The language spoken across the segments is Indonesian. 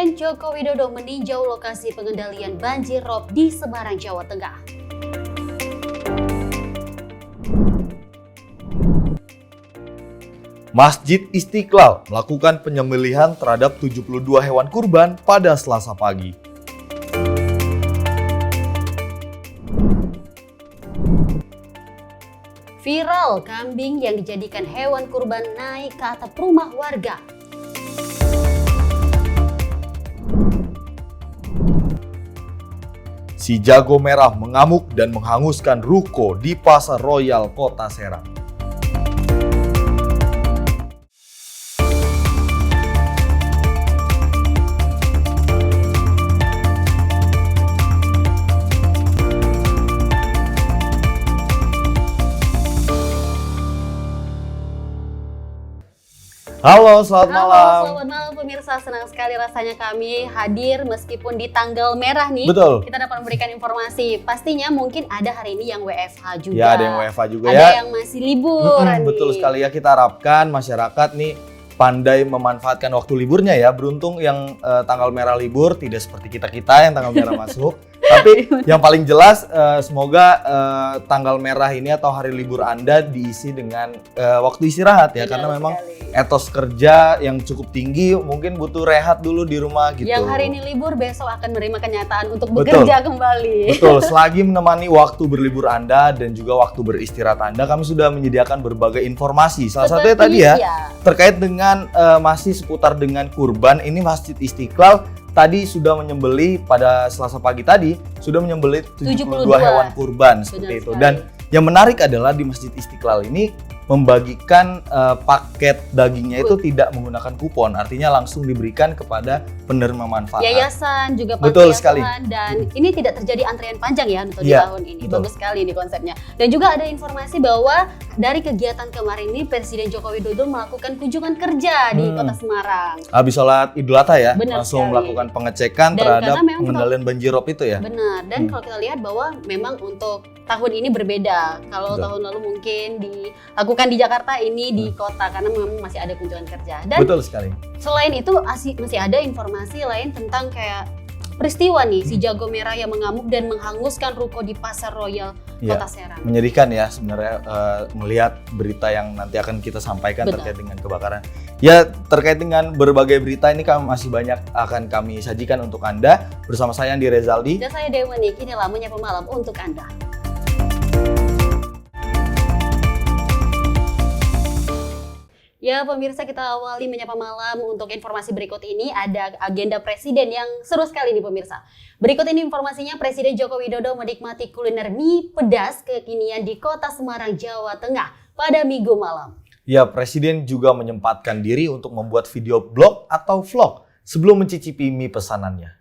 Presiden Joko Widodo meninjau lokasi pengendalian banjir rob di Semarang, Jawa Tengah. Masjid Istiqlal melakukan penyembelihan terhadap 72 hewan kurban pada Selasa pagi. Viral, kambing yang dijadikan hewan kurban naik ke atap rumah warga. Si jago merah mengamuk dan menghanguskan ruko di Pasar Royal, Kota Serang. Halo, selamat malam. Selamat malam pemirsa, senang sekali rasanya kami hadir meskipun di tanggal merah nih. Betul. Kita dapat memberikan informasi. Pastinya mungkin ada hari ini yang WFH juga. Ya, ada yang WFH juga ada ya. Ada yang masih libur. Betul sekali ya, kita harapkan masyarakat nih pandai memanfaatkan waktu liburnya ya. Beruntung yang tanggal merah libur, tidak seperti kita-kita yang tanggal merah masuk. Tapi yang paling jelas semoga tanggal merah ini atau hari libur Anda diisi dengan waktu istirahat ya. Benar karena memang sekali. etos kerja yang cukup tinggi, mungkin butuh rehat dulu di rumah gitu. Yang hari ini libur besok akan menerima kenyataan untuk bekerja kembali. Betul, selagi menemani waktu berlibur Anda dan juga waktu beristirahat Anda, kami sudah menyediakan berbagai informasi. Salah satunya tadi ya, terkait dengan masih seputar dengan kurban. Ini Masjid Istiqlal tadi sudah menyembelih pada Selasa pagi tadi, sudah menyembelih 72 hewan kurban seperti itu. Dan yang menarik adalah di Masjid Istiqlal ini membagikan paket dagingnya itu tidak menggunakan kupon, artinya langsung diberikan kepada penerima manfaat. Yayasan juga Betul sekali. Dan ini tidak terjadi antrian panjang ya untuk di Ya, tahun ini. betul. Bagus sekali nih konsepnya. Dan juga ada informasi bahwa dari kegiatan kemarin ini Presiden Joko Widodo melakukan kunjungan kerja di Kota Semarang. Habis sholat Idul Adha ya, Benar langsung sekali. melakukan pengecekan Dan terhadap karena memang pengendalian banjir rob itu ya. Benar. Dan kalau kita lihat bahwa memang untuk tahun ini berbeda. Kalau Betul. tahun lalu mungkin dilakukan di Jakarta, ini di kota karena memang masih ada kunjungan kerja. Dan Betul sekali. selain itu masih ada informasi lain tentang kayak peristiwa nih si jago merah yang mengamuk dan menghanguskan ruko di Pasar Royal, Kota Serang. Menyedihkan ya sebenarnya melihat berita yang nanti akan kita sampaikan. Betul. Terkait dengan kebakaran. Ya, terkait dengan berbagai berita ini masih banyak akan kami sajikan untuk Anda. Bersama saya Andi Rezaldi. Dan saya Dewi Manik, inilah Menyapa Malam untuk Anda. Ya pemirsa, kita awali Menyapa Malam untuk informasi berikut ini. Ada agenda Presiden yang seru sekali nih pemirsa. Berikut ini informasinya, Presiden Joko Widodo menikmati kuliner mie pedas kekinian di Kota Semarang, Jawa Tengah pada Minggu malam. Ya, Presiden juga menyempatkan diri untuk membuat video blog atau vlog sebelum mencicipi mie pesanannya.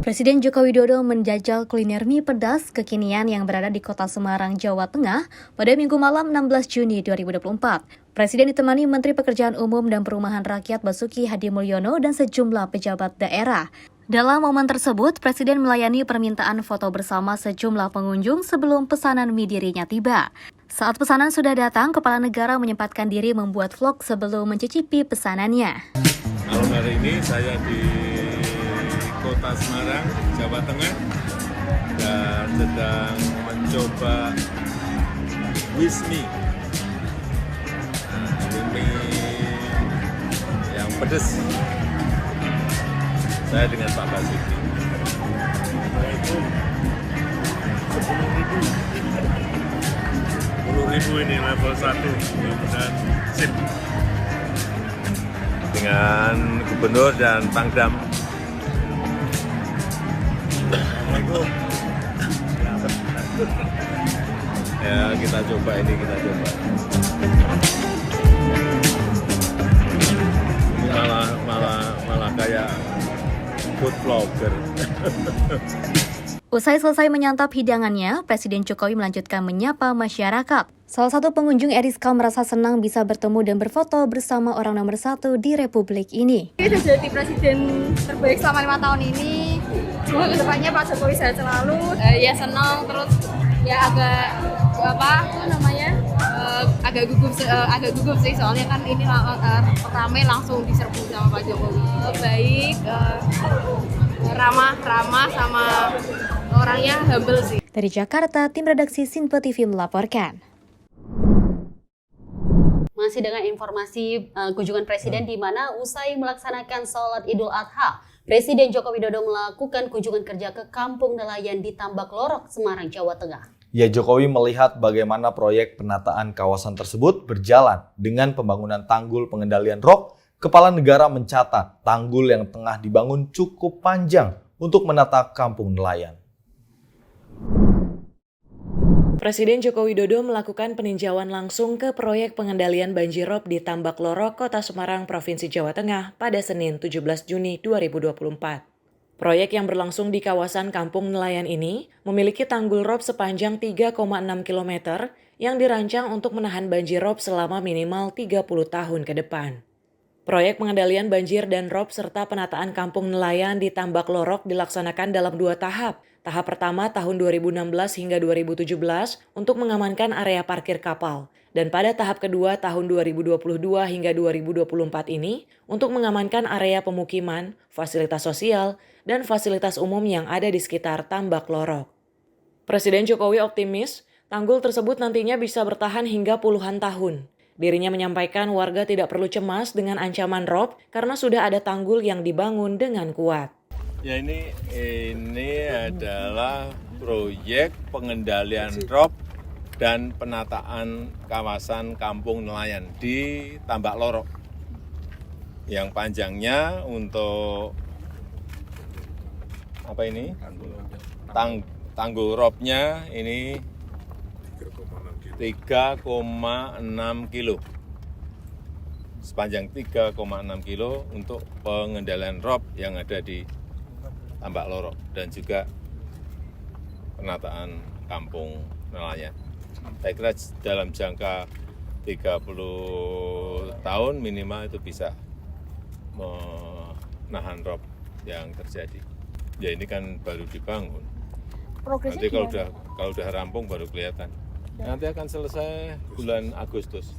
Presiden Joko Widodo menjajal kuliner mie pedas kekinian yang berada di Kota Semarang, Jawa Tengah pada Minggu malam 16 Juni 2024. Presiden ditemani Menteri Pekerjaan Umum dan Perumahan Rakyat Basuki Hadimulyono dan sejumlah pejabat daerah. Dalam momen tersebut, Presiden melayani permintaan foto bersama sejumlah pengunjung sebelum pesanan mie dirinya tiba. Saat pesanan sudah datang, Kepala Negara menyempatkan diri membuat vlog sebelum mencicipi pesanannya. Malam hari ini saya di Kota Semarang, Jawa Tengah, dan sedang mencoba wismi. Mie yang pedas. Saya dengan Pak Basuki. Itu 10.000 ini level 1, mudah-mudahan sip. Dengan Gubernur dan Pangdam. Ya, kita coba ini, kita coba. Ini malah kayak food vlogger. Usai selesai menyantap hidangannya, Presiden Jokowi melanjutkan menyapa masyarakat. Salah satu pengunjung Eriska merasa senang bisa bertemu dan berfoto bersama orang nomor 1 di Republik ini. Ini sudah jadi presiden terbaik selama 5 tahun ini. Semoga kedepannya Pak Jokowi sehat selalu. Ya senang, terus ya agak agak gugup sih soalnya kan ini ramai langsung diserbu sama Pak Jokowi. Baik, ramah sama orangnya humble sih. Dari Jakarta, tim redaksi Sinpo TV melaporkan. Masih dengan informasi kunjungan Presiden di mana usai melaksanakan sholat Idul Adha, Presiden Joko Widodo melakukan kunjungan kerja ke Kampung Nelayan di Tambak Lorok, Semarang, Jawa Tengah. Ya, Jokowi melihat bagaimana proyek penataan kawasan tersebut berjalan dengan pembangunan tanggul pengendalian rop. Kepala negara mencatat tanggul yang tengah dibangun cukup panjang untuk menata kampung nelayan. Presiden Joko Widodo melakukan peninjauan langsung ke proyek pengendalian banjirop di Tambak Lorok, Kota Semarang, Provinsi Jawa Tengah pada Senin 17 Juni 2024. Proyek yang berlangsung di kawasan Kampung Nelayan ini memiliki tanggul rop sepanjang 3,6 km yang dirancang untuk menahan banjirop selama minimal 30 tahun ke depan. Proyek pengendalian banjir dan rop serta penataan kampung nelayan di Tambak Lorok dilaksanakan dalam 2 tahap. Tahap pertama tahun 2016 hingga 2017 untuk mengamankan area parkir kapal. Dan pada tahap kedua tahun 2022 hingga 2024 ini untuk mengamankan area pemukiman, fasilitas sosial, dan fasilitas umum yang ada di sekitar Tambak Lorok. Presiden Jokowi optimis tanggul tersebut nantinya bisa bertahan hingga puluhan tahun. Dirinya menyampaikan warga tidak perlu cemas dengan ancaman rop karena sudah ada tanggul yang dibangun dengan kuat. Ya ini adalah proyek pengendalian rop dan penataan kawasan kampung nelayan di Tambak Lorok. Yang panjangnya untuk apa ini? Tanggul ropnya ini 3,6 kilo. Sepanjang 3,6 kilo untuk pengendalian rop yang ada di Tambak Lorok dan juga penataan kampung nelayan. Saya kira dalam jangka 30 tahun minimal itu bisa menahan rop yang terjadi. Ya ini kan baru dibangun. Nanti kalau udah rampung baru kelihatan. Nanti akan selesai bulan Agustus.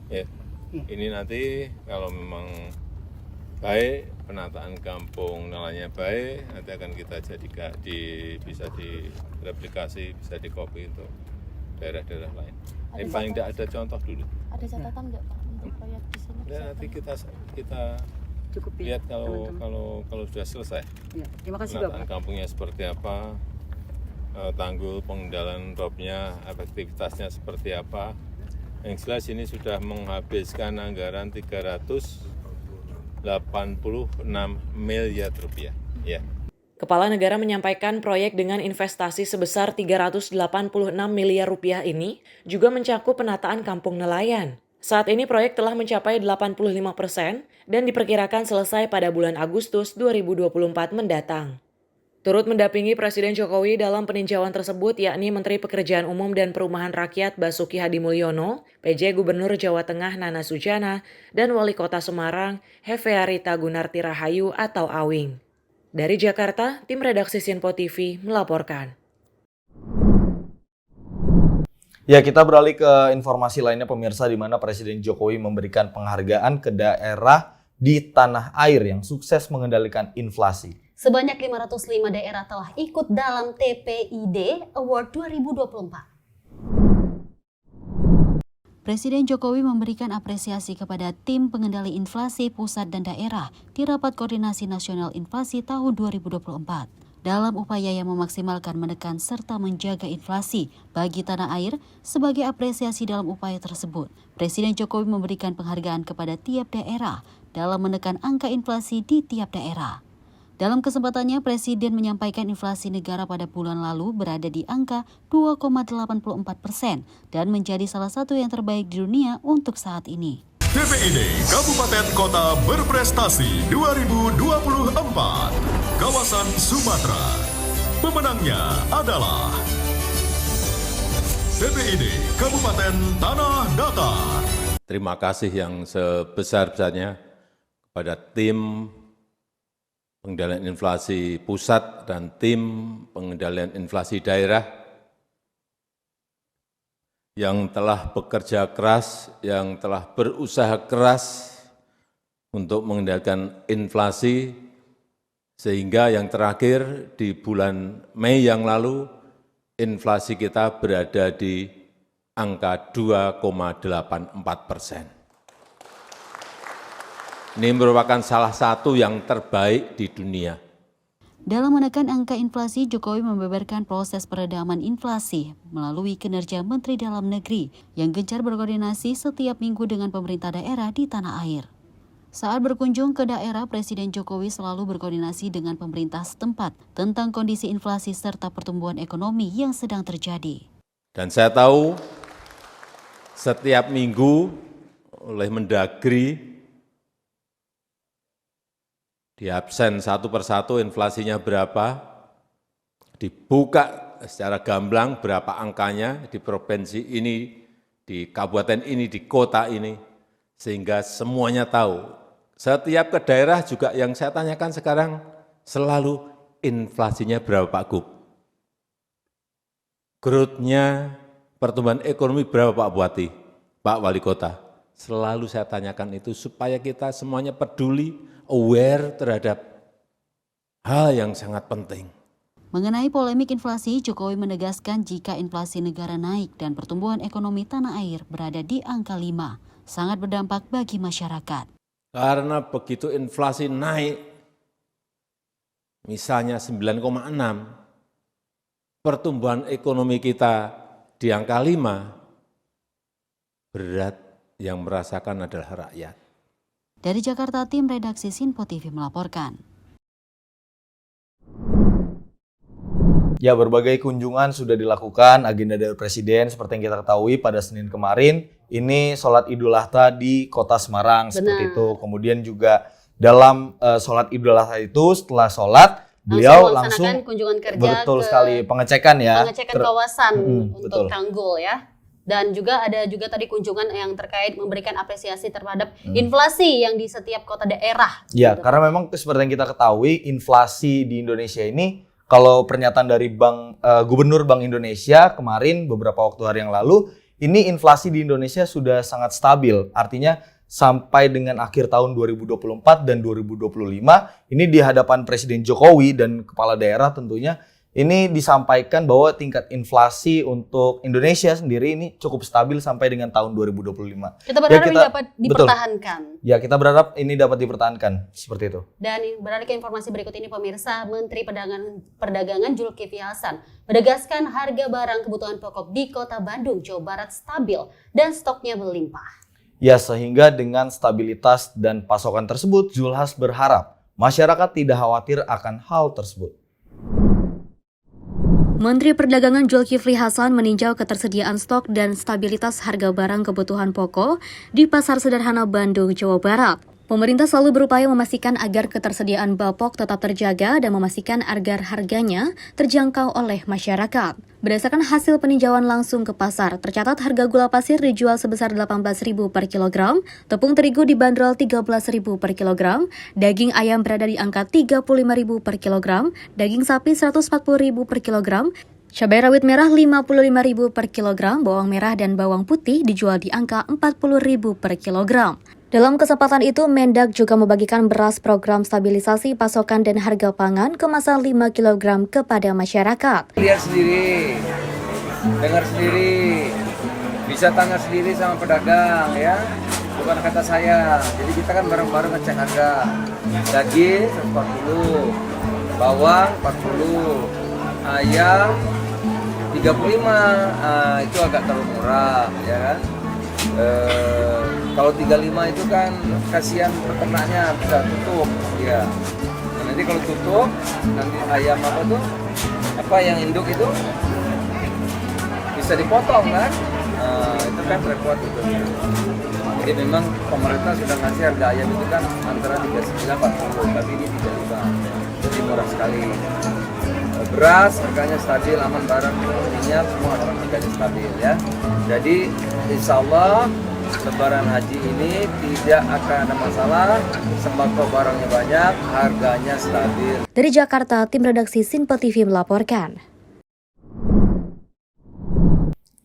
Ya. Ini nanti kalau memang baik, penataan kampung nelayannya baik, nanti akan kita jadikan bisa direplikasi, bisa dikopi untuk daerah-daerah lain. Ini paling tidak ada contoh dulu. Ada catatan nggak Pak untuk proyek di sini? Ya, nanti kita lihat kalau sudah selesai. Ya, terima kasih penataan Bapak. kampungnya seperti apa, tanggul pengendalian ropnya, efektivitasnya seperti apa. Yang jelas ini sudah menghabiskan anggaran 386 miliar rupiah. Ya. Kepala negara menyampaikan proyek dengan investasi sebesar 386 miliar rupiah ini juga mencakup penataan kampung nelayan. Saat ini proyek telah mencapai 85% dan diperkirakan selesai pada bulan Agustus 2024 mendatang. Turut mendampingi Presiden Jokowi dalam peninjauan tersebut yakni Menteri Pekerjaan Umum dan Perumahan Rakyat Basuki Hadimulyono, PJ Gubernur Jawa Tengah Nana Sujana, dan Wali Kota Semarang Hefearita Gunarti Rahayu atau Awing. Dari Jakarta, tim redaksi Sinpo TV melaporkan. Ya, kita beralih ke informasi lainnya pemirsa, di mana Presiden Jokowi memberikan penghargaan ke daerah di tanah air yang sukses mengendalikan inflasi. Sebanyak 505 daerah telah ikut dalam TPID Award 2024. Presiden Jokowi memberikan apresiasi kepada tim pengendali inflasi pusat dan daerah di Rapat Koordinasi Nasional Inflasi tahun 2024. Dalam upaya yang memaksimalkan menekan serta menjaga inflasi bagi tanah air, sebagai apresiasi dalam upaya tersebut, Presiden Jokowi memberikan penghargaan kepada tiap daerah dalam menekan angka inflasi di tiap daerah. Dalam kesempatannya, Presiden menyampaikan inflasi negara pada bulan lalu berada di angka 2,84% dan menjadi salah satu yang terbaik di dunia untuk saat ini. TPID Kabupaten Kota Berprestasi 2024 Kawasan Sumatera. Pemenangnya adalah TPID Kabupaten Tanah Datar. Terima kasih yang sebesar-besarnya kepada tim pengendalian inflasi pusat dan tim pengendalian inflasi daerah yang telah bekerja keras, yang telah berusaha keras untuk mengendalikan inflasi, sehingga yang terakhir di bulan Mei yang lalu, inflasi kita berada di angka 2,84%. Ini merupakan salah satu yang terbaik di dunia. Dalam menekan angka inflasi, Jokowi membeberkan proses peredaman inflasi melalui kinerja Menteri Dalam Negeri yang gencar berkoordinasi setiap minggu dengan pemerintah daerah di tanah air. Saat berkunjung ke daerah, Presiden Jokowi selalu berkoordinasi dengan pemerintah setempat tentang kondisi inflasi serta pertumbuhan ekonomi yang sedang terjadi. Dan saya tahu setiap minggu oleh Mendagri di absen satu persatu inflasinya berapa, dibuka secara gamblang berapa angkanya di provinsi ini, di kabupaten ini, di kota ini, sehingga semuanya tahu. Setiap ke daerah juga yang saya tanyakan sekarang selalu inflasinya berapa Pak Gub? Growth-nya, pertumbuhan ekonomi berapa Pak Bupati, Pak Wali Kota? Selalu saya tanyakan itu supaya kita semuanya peduli, aware terhadap hal yang sangat penting. Mengenai polemik inflasi, Jokowi menegaskan jika inflasi negara naik dan pertumbuhan ekonomi tanah air berada di angka 5, sangat berdampak bagi masyarakat. Karena begitu inflasi naik, misalnya 9,6, pertumbuhan ekonomi kita di angka 5, berat yang merasakan adalah rakyat. Dari Jakarta, tim redaksi Sinpo TV melaporkan. Ya, berbagai kunjungan sudah dilakukan, agenda dari Presiden seperti yang kita ketahui pada Senin kemarin, ini sholat Idul Adha di Kota Semarang, seperti itu. Kemudian juga dalam sholat Idul Adha itu, setelah sholat, beliau langsung kunjungan kerja, betul sekali, pengecekan ya. Pengecekan kawasan untuk betul. Tanggul ya. Dan juga ada juga tadi kunjungan yang terkait memberikan apresiasi terhadap inflasi yang di setiap kota daerah. Ya, gitu. karena memang seperti yang kita ketahui, inflasi di Indonesia ini, kalau pernyataan dari Gubernur Bank Indonesia kemarin beberapa waktu hari yang lalu, ini inflasi di Indonesia sudah sangat stabil. Artinya sampai dengan akhir tahun 2024 dan 2025, ini di hadapan Presiden Jokowi dan kepala daerah tentunya, ini disampaikan bahwa tingkat inflasi untuk Indonesia sendiri ini cukup stabil sampai dengan tahun 2025. Kita berharap ini dapat dipertahankan. Betul. Ya, kita berharap ini dapat dipertahankan, seperti itu. Dan beralih ke informasi berikut ini pemirsa, Menteri Perdagangan Zulkifli Hasan menegaskan harga barang kebutuhan pokok di Kota Bandung, Jawa Barat stabil dan stoknya berlimpah. Ya, sehingga dengan stabilitas dan pasokan tersebut, Zulhas berharap masyarakat tidak khawatir akan hal tersebut. Menteri Perdagangan Zulkifli Hasan meninjau ketersediaan stok dan stabilitas harga barang kebutuhan pokok di Pasar Sederhana Bandung, Jawa Barat. Pemerintah selalu berupaya memastikan agar ketersediaan bapok tetap terjaga dan memastikan agar harganya terjangkau oleh masyarakat. Berdasarkan hasil peninjauan langsung ke pasar, tercatat harga gula pasir dijual sebesar Rp18.000 per kilogram, tepung terigu dibanderol Rp13.000 per kilogram, daging ayam berada di angka Rp35.000 per kilogram, daging sapi Rp140.000 per kilogram, cabai rawit merah Rp55.000 per kilogram, bawang merah dan bawang putih dijual di angka Rp40.000 per kilogram. Dalam kesempatan itu, Mendag juga membagikan beras program stabilisasi pasokan dan harga pangan kemasan 5 kg kepada masyarakat. Lihat sendiri, dengar sendiri, bisa tanya sendiri sama pedagang ya, bukan kata saya. Jadi kita kan bareng-bareng ngecek harga. Daging 140, bawang 40, ayam 35, itu agak terlalu murah ya kan. Kalau 35 itu kan kasihan peternaknya bisa tutup ya. Nah, nanti kalau tutup nanti ayam apa yang induk itu bisa dipotong kan. Itu kan repot itu. Jadi memang pemerintah sudah ngasih harga ayam itu kan antara 39-40, tapi ini 35. Jadi murah sekali. Beras harganya stabil, aman, barang, minyak semua harganya stabil ya. Jadi insya Allah Lebaran haji ini tidak akan ada masalah, sembako barangnya banyak, harganya stabil. Dari Jakarta, tim redaksi Sinpo TV melaporkan.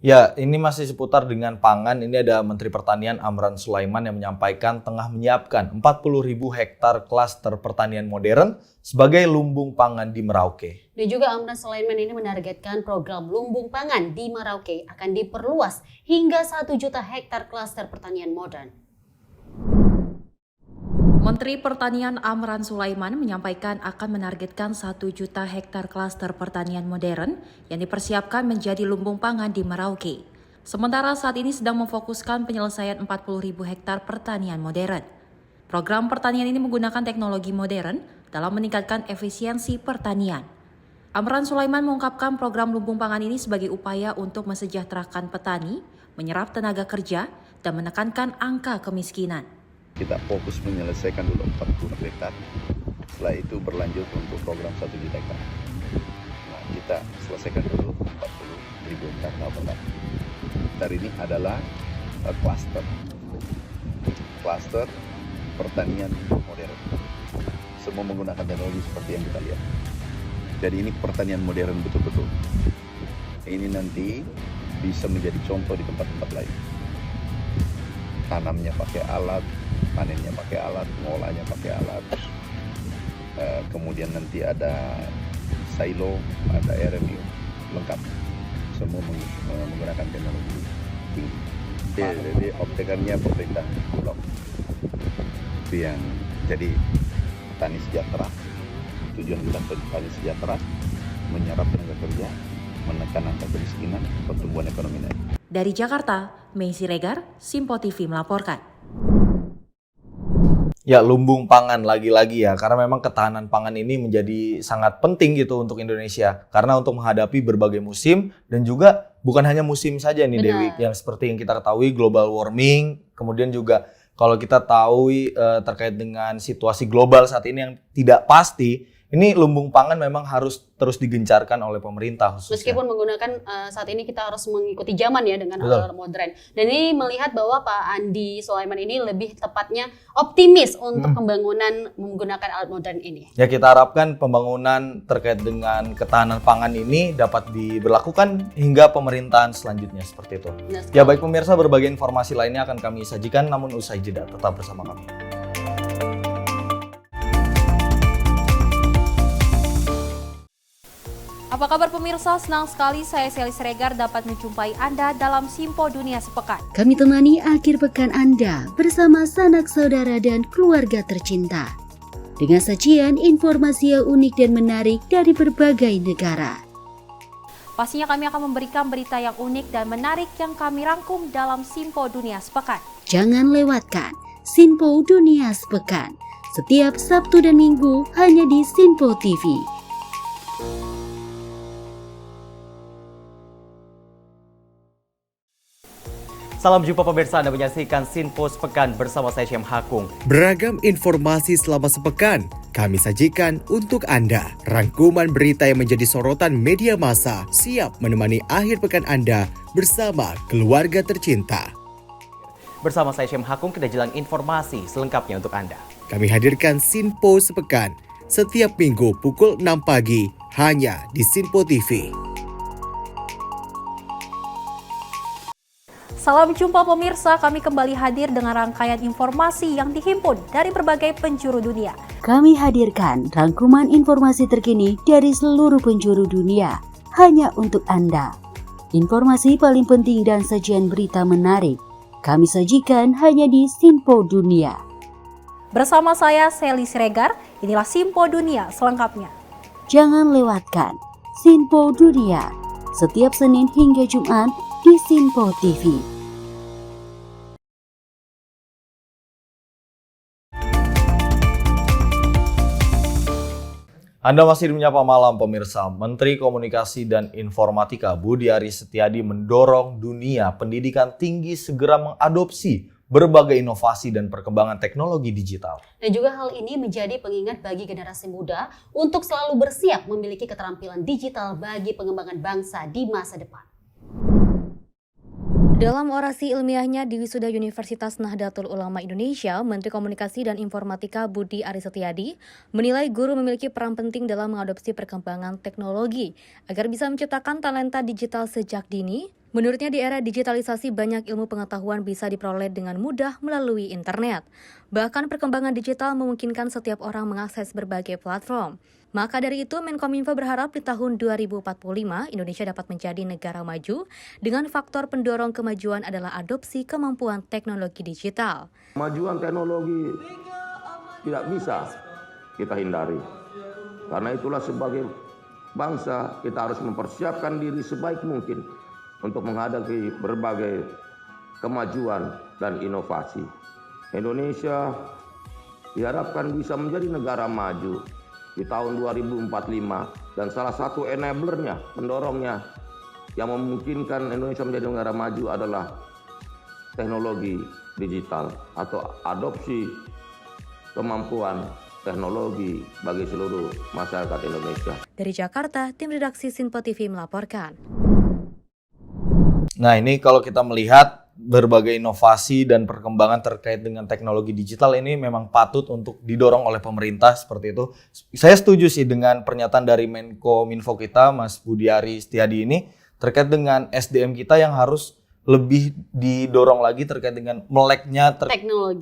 Ya, ini masih seputar dengan pangan. Ini ada Menteri Pertanian Amran Sulaiman yang menyampaikan tengah menyiapkan 40.000 hektar klaster pertanian modern sebagai lumbung pangan di Merauke. Dan juga Amran Sulaiman ini menargetkan program lumbung pangan di Merauke akan diperluas hingga 1 juta hektar klaster pertanian modern. Menteri Pertanian Amran Sulaiman menyampaikan akan menargetkan 1 juta hektar klaster pertanian modern yang dipersiapkan menjadi lumbung pangan di Merauke. Sementara saat ini sedang memfokuskan penyelesaian 40.000 hektar pertanian modern. Program pertanian ini menggunakan teknologi modern dalam meningkatkan efisiensi pertanian. Amran Sulaiman mengungkapkan program lumbung pangan ini sebagai upaya untuk mensejahterakan petani, menyerap tenaga kerja, dan menekankan angka kemiskinan. Kita fokus menyelesaikan dulu 40 hektar. Setelah itu berlanjut untuk program 1 juta hektar. Nah, kita selesaikan dulu 40.000 hektar. Hektar ini adalah klaster pertanian modern. Semua menggunakan teknologi seperti yang kita lihat. Jadi ini pertanian modern betul-betul. Ini nanti bisa menjadi contoh di tempat-tempat lain. Tanamnya pakai alat, panennya pakai alat, ngolahnya pakai alat. Kemudian nanti ada silo, ada RMU, lengkap. Semua menggunakan teknologi tinggi. Jadi optikannya pemerintah blok. Itu yang jadi petani sejahtera. Tujuan kita petani sejahtera, menyerap tenaga kerja, menekan angka kemiskinan, pertumbuhan ekonomi naik. Dari Jakarta, Meisi Regar, Simpo TV melaporkan. Ya, lumbung pangan lagi-lagi ya, karena memang ketahanan pangan ini menjadi sangat penting gitu untuk Indonesia. Karena untuk menghadapi berbagai musim dan juga bukan hanya musim saja nih Dewi, yang seperti yang kita ketahui global warming, kemudian juga kalau kita tahu terkait dengan situasi global saat ini yang tidak pasti, ini lumbung pangan memang harus terus digencarkan oleh pemerintah khususnya. Meskipun menggunakan saat ini kita harus mengikuti zaman ya dengan hal-hal modern. Dan ini melihat bahwa Pak Andi Sulaiman ini lebih tepatnya optimis untuk pembangunan menggunakan alat modern ini. Ya, kita harapkan pembangunan terkait dengan ketahanan pangan ini dapat diberlakukan hingga pemerintahan selanjutnya seperti itu. Ya, baik pemirsa, berbagai informasi lainnya akan kami sajikan namun usai jeda. Tetap bersama kami. Apa kabar pemirsa? Senang sekali saya Sally Siregar dapat menjumpai Anda dalam Simpo Dunia Sepekan. Kami temani akhir pekan Anda bersama sanak saudara dan keluarga tercinta. Dengan sajian informasi yang unik dan menarik dari berbagai negara. Pastinya kami akan memberikan berita yang unik dan menarik yang kami rangkum dalam Simpo Dunia Sepekan. Jangan lewatkan Simpo Dunia Sepekan setiap Sabtu dan Minggu hanya di Simpo TV. Salam jumpa pemirsa, Anda menyaksikan Simpo Sepekan bersama saya Syem Hakung. Beragam informasi selama sepekan kami sajikan untuk Anda. Rangkuman berita yang menjadi sorotan media massa siap menemani akhir pekan Anda bersama keluarga tercinta. Bersama saya Syem Hakung, kita jelang informasi selengkapnya untuk Anda. Kami hadirkan Simpo Sepekan setiap minggu pukul 6 pagi hanya di Simpo TV. Salam jumpa pemirsa, kami kembali hadir dengan rangkaian informasi yang dihimpun dari berbagai penjuru dunia. Kami hadirkan rangkuman informasi terkini dari seluruh penjuru dunia hanya untuk Anda. Informasi paling penting dan sajian berita menarik kami sajikan hanya di Simpo Dunia. Bersama saya Sally Siregar, inilah Simpo Dunia selengkapnya. Jangan lewatkan Simpo Dunia setiap Senin hingga Jumat di Simpo TV. Anda masih di Menyapa Malam pemirsa. Menteri Komunikasi dan Informatika Budi Aris Setiadi mendorong dunia pendidikan tinggi segera mengadopsi berbagai inovasi dan perkembangan teknologi digital. Dan juga hal ini menjadi pengingat bagi generasi muda untuk selalu bersiap memiliki keterampilan digital bagi pengembangan bangsa di masa depan. Dalam orasi ilmiahnya di Wisuda Universitas Nahdlatul Ulama Indonesia, Menteri Komunikasi dan Informatika Budi Aris Setiadi menilai guru memiliki peran penting dalam mengadopsi perkembangan teknologi agar bisa menciptakan talenta digital sejak dini, Menurutnya di era digitalisasi banyak ilmu pengetahuan bisa diperoleh dengan mudah melalui internet. Bahkan perkembangan digital memungkinkan setiap orang mengakses berbagai platform. Maka dari itu Menkominfo berharap di tahun 2045 Indonesia dapat menjadi negara maju dengan faktor pendorong kemajuan adalah adopsi kemampuan teknologi digital. Kemajuan teknologi tidak bisa kita hindari. Karena itulah sebagai bangsa kita harus mempersiapkan diri sebaik mungkin untuk menghadapi berbagai kemajuan dan inovasi. Indonesia diharapkan bisa menjadi negara maju di tahun 2045 dan salah satu enablernya, pendorongnya yang memungkinkan Indonesia menjadi negara maju adalah teknologi digital atau adopsi kemampuan teknologi bagi seluruh masyarakat Indonesia. Dari Jakarta, tim redaksi Sinpo TV melaporkan. Nah, ini kalau kita melihat berbagai inovasi dan perkembangan terkait dengan teknologi digital ini memang patut untuk didorong oleh pemerintah seperti itu. Saya setuju sih dengan pernyataan dari Menkominfo kita, Mas Budiari Setiadi ini, terkait dengan SDM kita yang harus lebih didorong lagi terkait dengan meleknya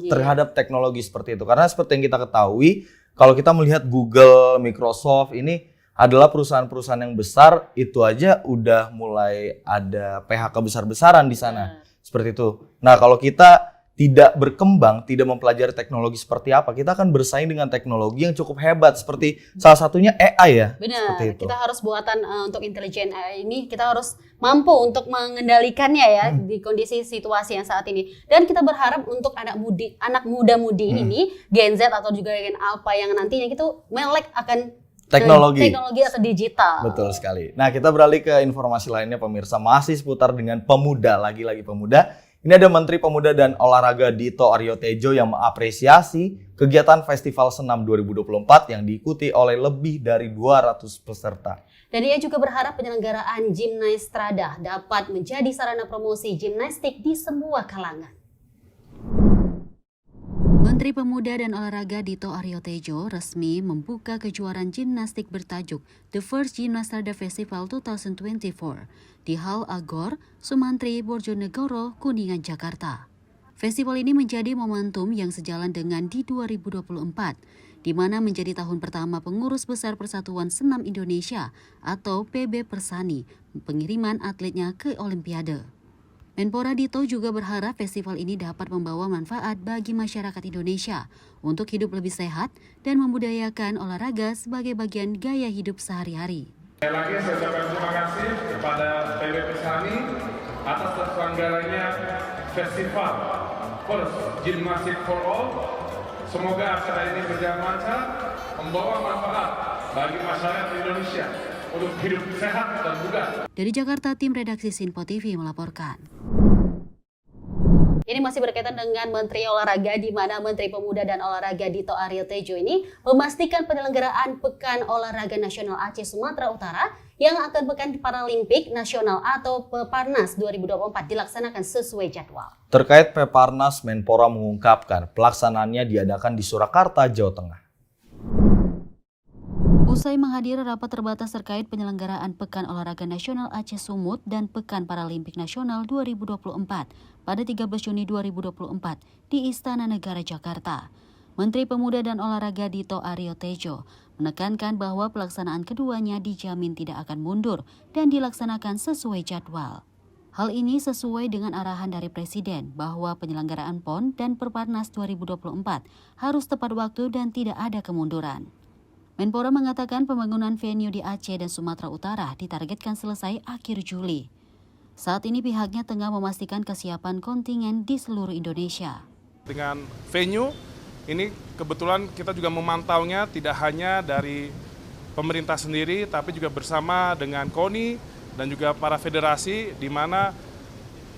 terhadap teknologi seperti itu. Karena seperti yang kita ketahui, kalau kita melihat Google, Microsoft ini adalah perusahaan-perusahaan yang besar, itu aja udah mulai ada PHK besar-besaran di sana. Seperti itu. Nah, kalau kita tidak berkembang, tidak mempelajari teknologi seperti apa, kita akan bersaing dengan teknologi yang cukup hebat. Seperti salah satunya AI ya. Benar, kita harus buatan untuk intelijen AI ini, kita harus mampu untuk mengendalikannya ya di kondisi situasi yang saat ini. Dan kita berharap untuk anak muda-mudi ini, Gen Z atau juga Gen Alpha yang nantinya itu melek akan teknologi atau digital. Betul sekali. Nah, kita beralih ke informasi lainnya pemirsa, masih seputar dengan pemuda, lagi-lagi pemuda. Ini ada Menteri Pemuda dan Olahraga Dito Aryo Tejo yang mengapresiasi kegiatan Festival Senam 2024 yang diikuti oleh lebih dari 200 peserta. Dan ia juga berharap penyelenggaraan Gimnastrada dapat menjadi sarana promosi gimnastik di semua kalangan. Menteri Pemuda dan Olahraga Dito Aryo Tejo resmi membuka kejuaraan gimnastik bertajuk The First Gimnastrada Festival 2024 di Hall Agor, Sumantri, Bojonegoro, Kuningan, Jakarta. Festival ini menjadi momentum yang sejalan dengan di 2024, di mana menjadi tahun pertama pengurus besar Persatuan Senam Indonesia atau PB Persani pengiriman atletnya ke Olimpiade. Menpora Dito juga berharap festival ini dapat membawa manfaat bagi masyarakat Indonesia untuk hidup lebih sehat dan membudayakan olahraga sebagai bagian gaya hidup sehari-hari. Sekali lagi saya ucapkan terima kasih kepada PB Persani atas terselenggaranya Festival First Gymnastic for All. Semoga acara ini berjalan lancar, membawa manfaat bagi masyarakat Indonesia untuk hidup sehat dan bugar. Dari Jakarta, tim redaksi Sinpo TV melaporkan. Ini masih berkaitan dengan Menteri Olahraga, di mana Menteri Pemuda dan Olahraga Dito Aryo Tejo ini memastikan penyelenggaraan Pekan Olahraga Nasional Aceh Sumatera Utara yang akan Pekan Paralimpik Nasional atau Peparnas 2024 dilaksanakan sesuai jadwal. Terkait Peparnas, Menpora mengungkapkan pelaksanaannya diadakan di Surakarta, Jawa Tengah. Usai menghadiri rapat terbatas terkait penyelenggaraan Pekan Olahraga Nasional Aceh Sumut dan Pekan Paralimpik Nasional 2024 pada 13 Juni 2024 di Istana Negara Jakarta, Menteri Pemuda dan Olahraga Dito Aryo Tejo menekankan bahwa pelaksanaan keduanya dijamin tidak akan mundur dan dilaksanakan sesuai jadwal. Hal ini sesuai dengan arahan dari Presiden bahwa penyelenggaraan PON dan Perparnas 2024 harus tepat waktu dan tidak ada kemunduran. Menpora mengatakan pembangunan venue di Aceh dan Sumatera Utara ditargetkan selesai akhir Juli. Saat ini pihaknya tengah memastikan kesiapan kontingen di seluruh Indonesia. Dengan venue, ini kebetulan kita juga memantaunya tidak hanya dari pemerintah sendiri, tapi juga bersama dengan KONI dan juga para federasi, di mana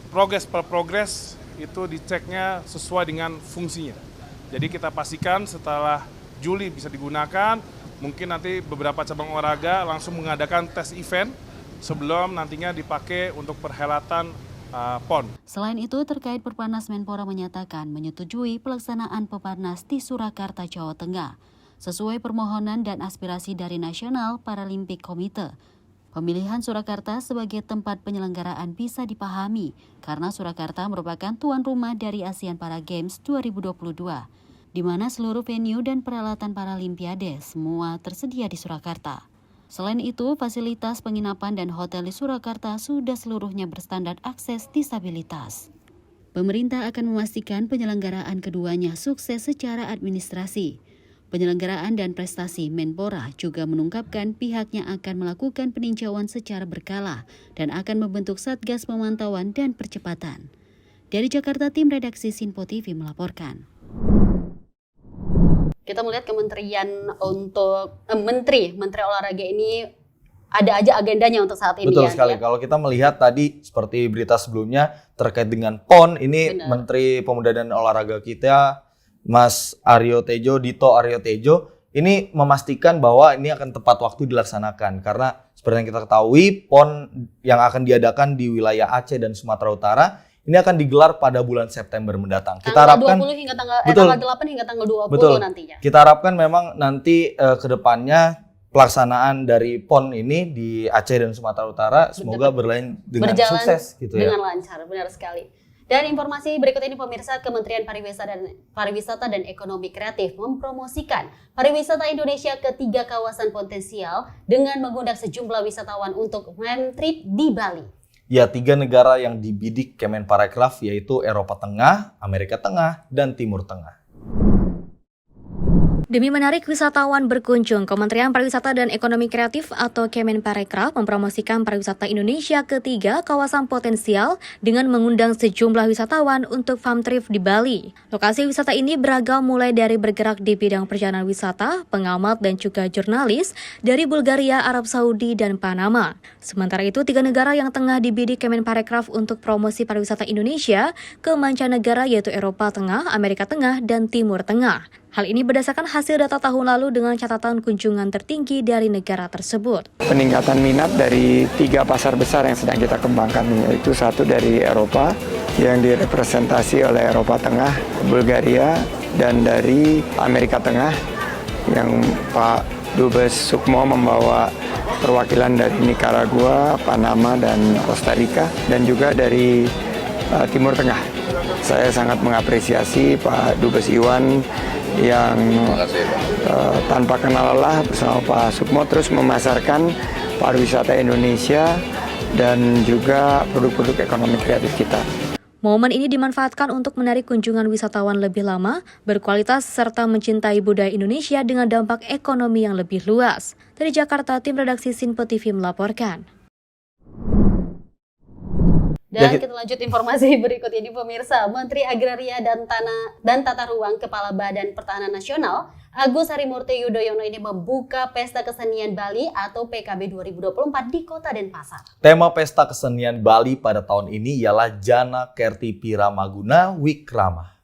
progres per progres itu diceknya sesuai dengan fungsinya. Jadi kita pastikan setelah Juli bisa digunakan, mungkin nanti beberapa cabang olahraga langsung mengadakan tes event sebelum nantinya dipakai untuk perhelatan PON. Selain itu, terkait Perparnas, Menpora menyatakan menyetujui pelaksanaan Peparnas di Surakarta, Jawa Tengah, sesuai permohonan dan aspirasi dari National Paralympic Committee. Pemilihan Surakarta sebagai tempat penyelenggaraan bisa dipahami karena Surakarta merupakan tuan rumah dari ASEAN Para Games 2022, di mana seluruh venue dan peralatan Paralimpiade semua tersedia di Surakarta. Selain itu, fasilitas penginapan dan hotel di Surakarta sudah seluruhnya berstandar akses disabilitas. Pemerintah akan memastikan penyelenggaraan keduanya sukses secara administrasi. Penyelenggaraan dan prestasi Menpora juga mengungkapkan pihaknya akan melakukan peninjauan secara berkala dan akan membentuk Satgas Pemantauan dan Percepatan. Dari Jakarta, tim redaksi Sinpo TV melaporkan. Kita melihat kementerian untuk menteri olahraga ini ada aja agendanya untuk saat ini. Betul sekali. Kalau kita melihat tadi seperti berita sebelumnya terkait dengan PON, ini benar. Menteri Pemuda dan Olahraga kita Mas Dito Aryo Tejo ini memastikan bahwa ini akan tepat waktu dilaksanakan karena seperti yang kita ketahui PON yang akan diadakan di wilayah Aceh dan Sumatera Utara ini akan digelar pada bulan September mendatang. Kita harapkan 20 hingga tanggal 8 hingga tanggal 20 betul. Nantinya. Kita harapkan memang nanti ke depannya pelaksanaan dari PON ini di Aceh dan Sumatera Utara semoga berjalan dengan sukses gitu dengan lancar, benar sekali. Dan informasi berikut ini pemirsa, Kementerian Pariwisata dan Ekonomi Kreatif mempromosikan pariwisata Indonesia ke 3 kawasan potensial dengan mengundang sejumlah wisatawan untuk men-trip di Bali. Ya, 3 negara yang dibidik Kemenparekraf yaitu Eropa Tengah, Amerika Tengah, dan Timur Tengah. Demi menarik wisatawan berkunjung, Kementerian Pariwisata dan Ekonomi Kreatif atau Kemenparekraf mempromosikan pariwisata Indonesia ke 3 kawasan potensial dengan mengundang sejumlah wisatawan untuk farm trip di Bali. Lokasi wisata ini beragam mulai dari bergerak di bidang perjalanan wisata, pengamat dan juga jurnalis dari Bulgaria, Arab Saudi, dan Panama. Sementara itu, 3 negara yang tengah dibidik Kemenparekraf untuk promosi pariwisata Indonesia ke mancanegara yaitu Eropa Tengah, Amerika Tengah, dan Timur Tengah. Hal ini berdasarkan hasil data tahun lalu dengan catatan kunjungan tertinggi dari negara tersebut. Peningkatan minat dari 3 pasar besar yang sedang kita kembangkan, yaitu satu dari Eropa yang direpresentasi oleh Eropa Tengah, Bulgaria, dan dari Amerika Tengah yang Pak Dubes Sukmo membawa perwakilan dari Nicaragua, Panama, dan Costa Rica, dan juga dari Timur Tengah. Saya sangat mengapresiasi Pak Dubes Iwan yang tanpa kenal lelah bersama Pak Sukmo terus memasarkan pariwisata Indonesia dan juga produk-produk ekonomi kreatif kita. Momen ini dimanfaatkan untuk menarik kunjungan wisatawan lebih lama, berkualitas, serta mencintai budaya Indonesia dengan dampak ekonomi yang lebih luas. Dari Jakarta, tim redaksi Sinpo TV melaporkan. Dan kita lanjut informasi berikut ini pemirsa. Menteri Agraria dan Tata Ruang Kepala Badan Pertahanan Nasional Agus Harimurti Yudhoyono ini membuka Pesta Kesenian Bali atau PKB 2024 di Kota Denpasar. Tema Pesta Kesenian Bali pada tahun ini ialah Jana Kerti Piramaguna Wikrama.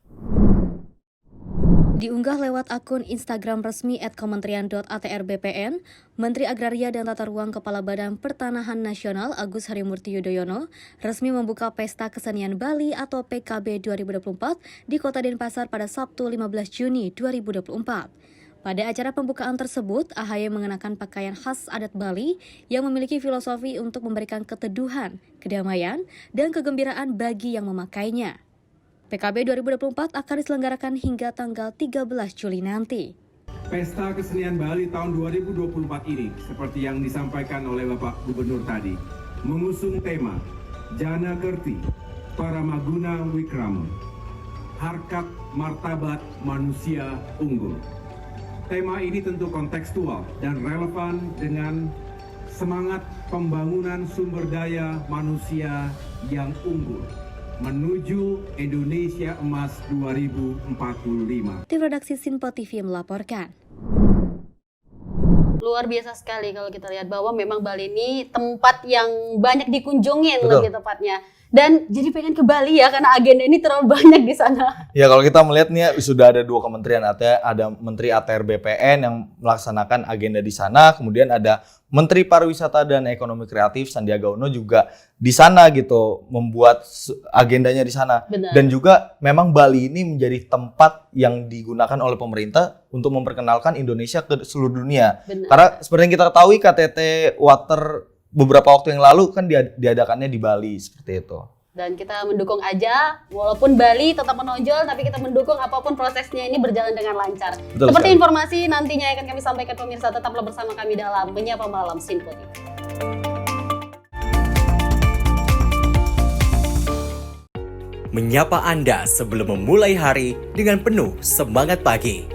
Diunggah lewat akun Instagram resmi @kementerian.atrbpn, Menteri Agraria dan Tata Ruang Kepala Badan Pertanahan Nasional Agus Harimurti Yudhoyono resmi membuka Pesta Kesenian Bali atau PKB 2024 di Kota Denpasar pada Sabtu 15 Juni 2024. Pada acara pembukaan tersebut, AHY mengenakan pakaian khas adat Bali yang memiliki filosofi untuk memberikan keteduhan, kedamaian, dan kegembiraan bagi yang memakainya. PKB 2024 akan diselenggarakan hingga tanggal 13 Juli nanti. Pesta Kesenian Bali tahun 2024 ini, seperti yang disampaikan oleh Bapak Gubernur tadi, mengusung tema Jana Kerti Paramaguna Wikrama, harkat martabat manusia unggul. Tema ini tentu kontekstual dan relevan dengan semangat pembangunan sumber daya manusia yang unggul menuju Indonesia Emas 2045. Tim redaksi Sinpo TV melaporkan. Luar biasa sekali kalau kita lihat bahwa memang Bali ini tempat yang banyak dikunjungin lebih tepatnya. Dan jadi pengen ke Bali ya karena agenda ini terlalu banyak di sana. Ya kalau kita melihat nih sudah ada 2 kementerian, ada Menteri ATR BPN yang melaksanakan agenda di sana, kemudian ada Menteri Pariwisata dan Ekonomi Kreatif Sandiaga Uno juga di sana gitu membuat agendanya di sana. Benar. Dan juga memang Bali ini menjadi tempat yang digunakan oleh pemerintah untuk memperkenalkan Indonesia ke seluruh dunia. Benar. Karena seperti yang kita ketahui KTT Water beberapa waktu yang lalu kan diadakannya di Bali seperti itu. Dan kita mendukung aja, walaupun Bali tetap menonjol, tapi kita mendukung apapun prosesnya ini berjalan dengan lancar. Betul Seperti sekali. informasi nantinya akan kami sampaikan pemirsa, tetaplah bersama kami dalam Menyapa Malam Sinpo TV. Menyapa Anda sebelum memulai hari dengan penuh semangat pagi.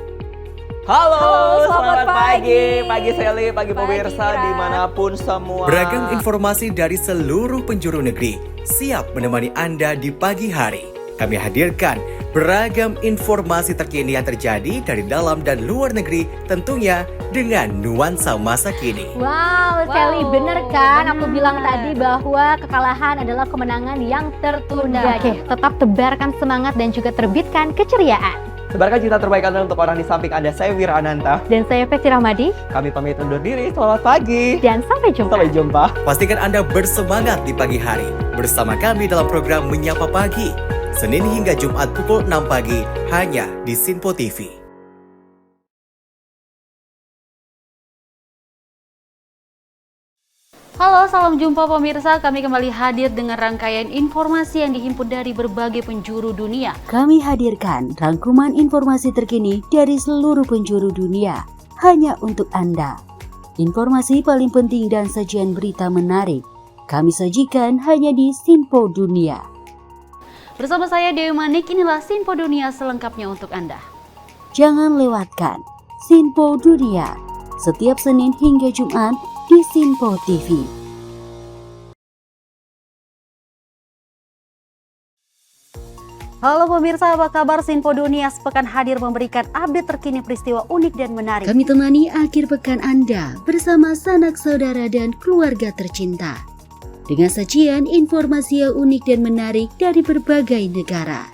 Halo, selamat pagi. Pagi Sally, pagi pemirsa Ira. dimanapun semua. Beragam informasi dari seluruh penjuru negeri siap menemani Anda di pagi hari. Kami hadirkan beragam informasi terkini yang terjadi dari dalam dan luar negeri, tentunya dengan nuansa masa kini. Wow, Sally, bener kan? Aku bilang tadi bahwa kekalahan adalah kemenangan yang tertunda. Oke, tetap tebarkan semangat dan juga terbitkan keceriaan. Sebarkan cinta terbaik Anda untuk orang di samping Anda. Saya Wira Ananta. Dan saya Peci Rahmadi. Kami pamit undur diri. Selamat pagi. Dan sampai jumpa. Sampai jumpa. Pastikan Anda bersemangat di pagi hari bersama kami dalam program Menyapa Pagi, Senin hingga Jumat pukul 6 pagi hanya di Sinpo TV. Halo, salam jumpa pemirsa. Kami kembali hadir dengan rangkaian informasi yang dihimpun dari berbagai penjuru dunia. Kami hadirkan rangkuman informasi terkini dari seluruh penjuru dunia hanya untuk Anda. Informasi paling penting dan sajian berita menarik kami sajikan hanya di Sinpo Dunia. Bersama saya Dewi Manik, inilah Sinpo Dunia selengkapnya untuk Anda. Jangan lewatkan Sinpo Dunia setiap Senin hingga Jumat di Sinpo TV. Halo pemirsa, apa kabar? Sinpo Dunia sepekan hadir memberikan update terkini peristiwa unik dan menarik. Kami temani akhir pekan Anda bersama sanak saudara dan keluarga tercinta dengan sajian informasi yang unik dan menarik dari berbagai negara.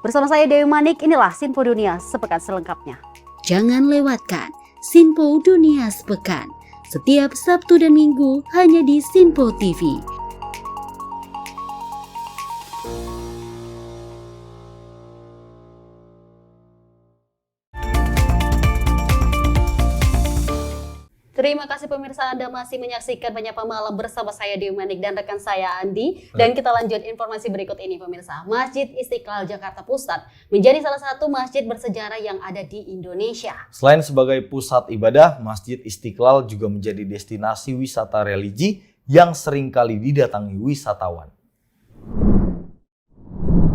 Bersama saya Dewi Manik, inilah Sinpo Dunia sepekan selengkapnya. Jangan lewatkan Sinpo Dunia sepekan setiap Sabtu dan Minggu hanya di Sinpo TV. Terima kasih pemirsa, Anda masih menyaksikan Menyapa Malam bersama saya Dewi Manik dan rekan saya Andi. Dan kita lanjut informasi berikut ini pemirsa. Masjid Istiqlal Jakarta Pusat menjadi salah satu masjid bersejarah yang ada di Indonesia. Selain sebagai pusat ibadah, Masjid Istiqlal juga menjadi destinasi wisata religi yang sering kali didatangi wisatawan.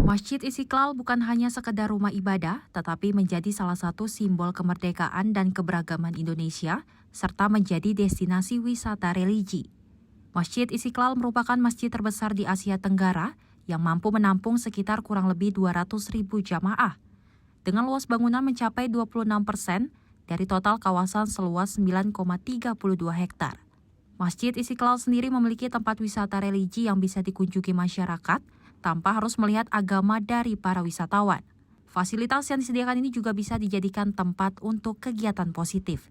Masjid Istiqlal bukan hanya sekedar rumah ibadah, tetapi menjadi salah satu simbol kemerdekaan dan keberagaman Indonesia, serta menjadi destinasi wisata religi. Masjid Istiqlal merupakan masjid terbesar di Asia Tenggara yang mampu menampung sekitar kurang lebih 200.000 jamaah. Dengan luas bangunan mencapai 26% dari total kawasan seluas 9,32 hektar. Masjid Istiqlal sendiri memiliki tempat wisata religi yang bisa dikunjungi masyarakat tanpa harus melihat agama dari para wisatawan. Fasilitas yang disediakan ini juga bisa dijadikan tempat untuk kegiatan positif.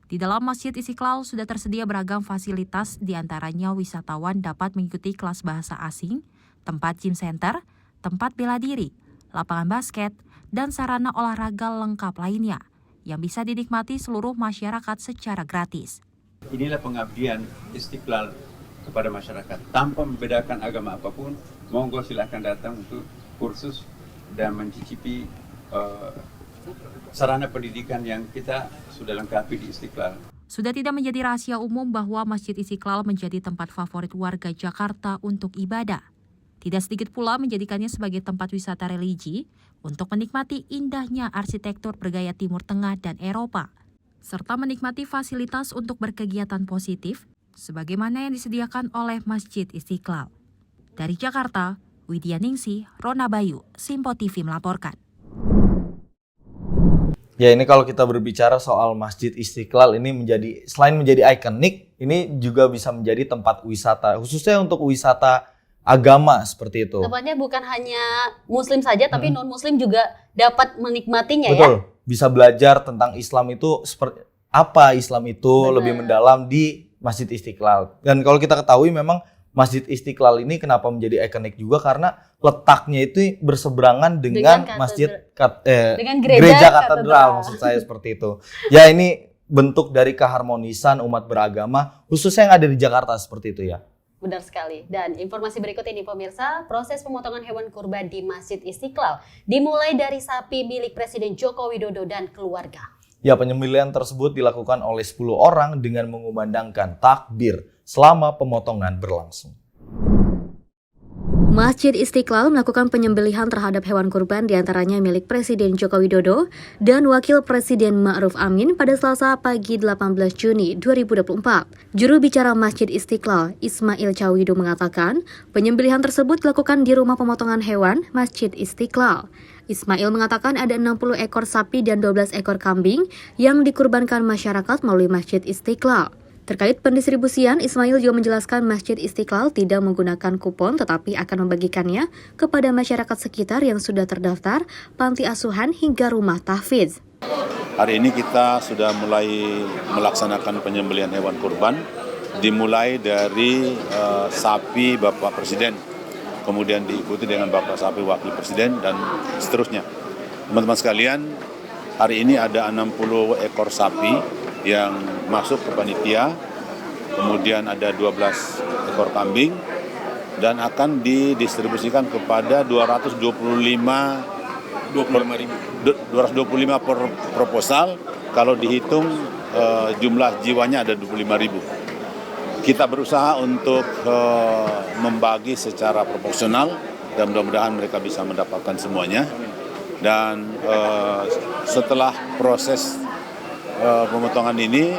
Di dalam Masjid Istiqlal sudah tersedia beragam fasilitas, diantaranya wisatawan dapat mengikuti kelas bahasa asing, tempat gym center, tempat bela diri, lapangan basket, dan sarana olahraga lengkap lainnya yang bisa dinikmati seluruh masyarakat secara gratis. Inilah pengabdian Istiqlal kepada masyarakat tanpa membedakan agama apapun. Monggo silahkan datang untuk kursus dan mencicipi sarana pendidikan yang kita sudah lengkapi di Istiqlal. Sudah tidak menjadi rahasia umum bahwa Masjid Istiqlal menjadi tempat favorit warga Jakarta untuk ibadah. Tidak sedikit pula menjadikannya sebagai tempat wisata religi untuk menikmati indahnya arsitektur bergaya Timur Tengah dan Eropa, serta menikmati fasilitas untuk berkegiatan positif sebagaimana yang disediakan oleh Masjid Istiqlal. Dari Jakarta, Widya Ningsih, Rona Bayu, Sinpo TV melaporkan. Ya, ini kalau kita berbicara soal Masjid Istiqlal ini selain menjadi ikonik, ini juga bisa menjadi tempat wisata, khususnya untuk wisata agama seperti itu. Tepatnya bukan hanya Muslim saja, tapi non-Muslim juga dapat menikmatinya. Betul, ya. Bisa belajar tentang Islam itu seperti apa Islam itu lebih mendalam di Masjid Istiqlal. Dan kalau kita ketahui memang Masjid Istiqlal ini kenapa menjadi ikonik juga karena letaknya itu berseberangan dengan gereja katedral maksud saya seperti itu. Ya, ini bentuk dari keharmonisan umat beragama, khususnya yang ada di Jakarta seperti itu ya. Benar sekali. Dan informasi berikut ini pemirsa, proses pemotongan hewan kurban di Masjid Istiqlal dimulai dari sapi milik Presiden Joko Widodo dan keluarga. Ya, penyembelihan tersebut dilakukan oleh 10 orang dengan mengumandangkan takbir selama pemotongan berlangsung. Masjid Istiqlal melakukan penyembelihan terhadap hewan kurban diantaranya milik Presiden Joko Widodo dan Wakil Presiden Ma'ruf Amin pada Selasa pagi 18 Juni 2024. Juru bicara Masjid Istiqlal, Ismail Cawido mengatakan, penyembelihan tersebut dilakukan di rumah pemotongan hewan Masjid Istiqlal. Ismail mengatakan ada 60 ekor sapi dan 12 ekor kambing yang dikurbankan masyarakat melalui Masjid Istiqlal. Terkait pendistribusian, Ismail juga menjelaskan Masjid Istiqlal tidak menggunakan kupon tetapi akan membagikannya kepada masyarakat sekitar yang sudah terdaftar, panti asuhan hingga rumah tahfidz. Hari ini kita sudah mulai melaksanakan penyembelihan hewan kurban, dimulai dari sapi Bapak Presiden, kemudian diikuti dengan Bapak sapi Wakil Presiden dan seterusnya. Teman-teman sekalian, hari ini ada 60 ekor sapi yang masuk ke panitia, kemudian ada 12 ekor kambing dan akan didistribusikan kepada 225 per proposal. Kalau dihitung jumlah jiwanya ada 25.000. Kita berusaha untuk membagi secara proporsional dan mudah-mudahan mereka bisa mendapatkan semuanya. Dan setelah proses pemotongan ini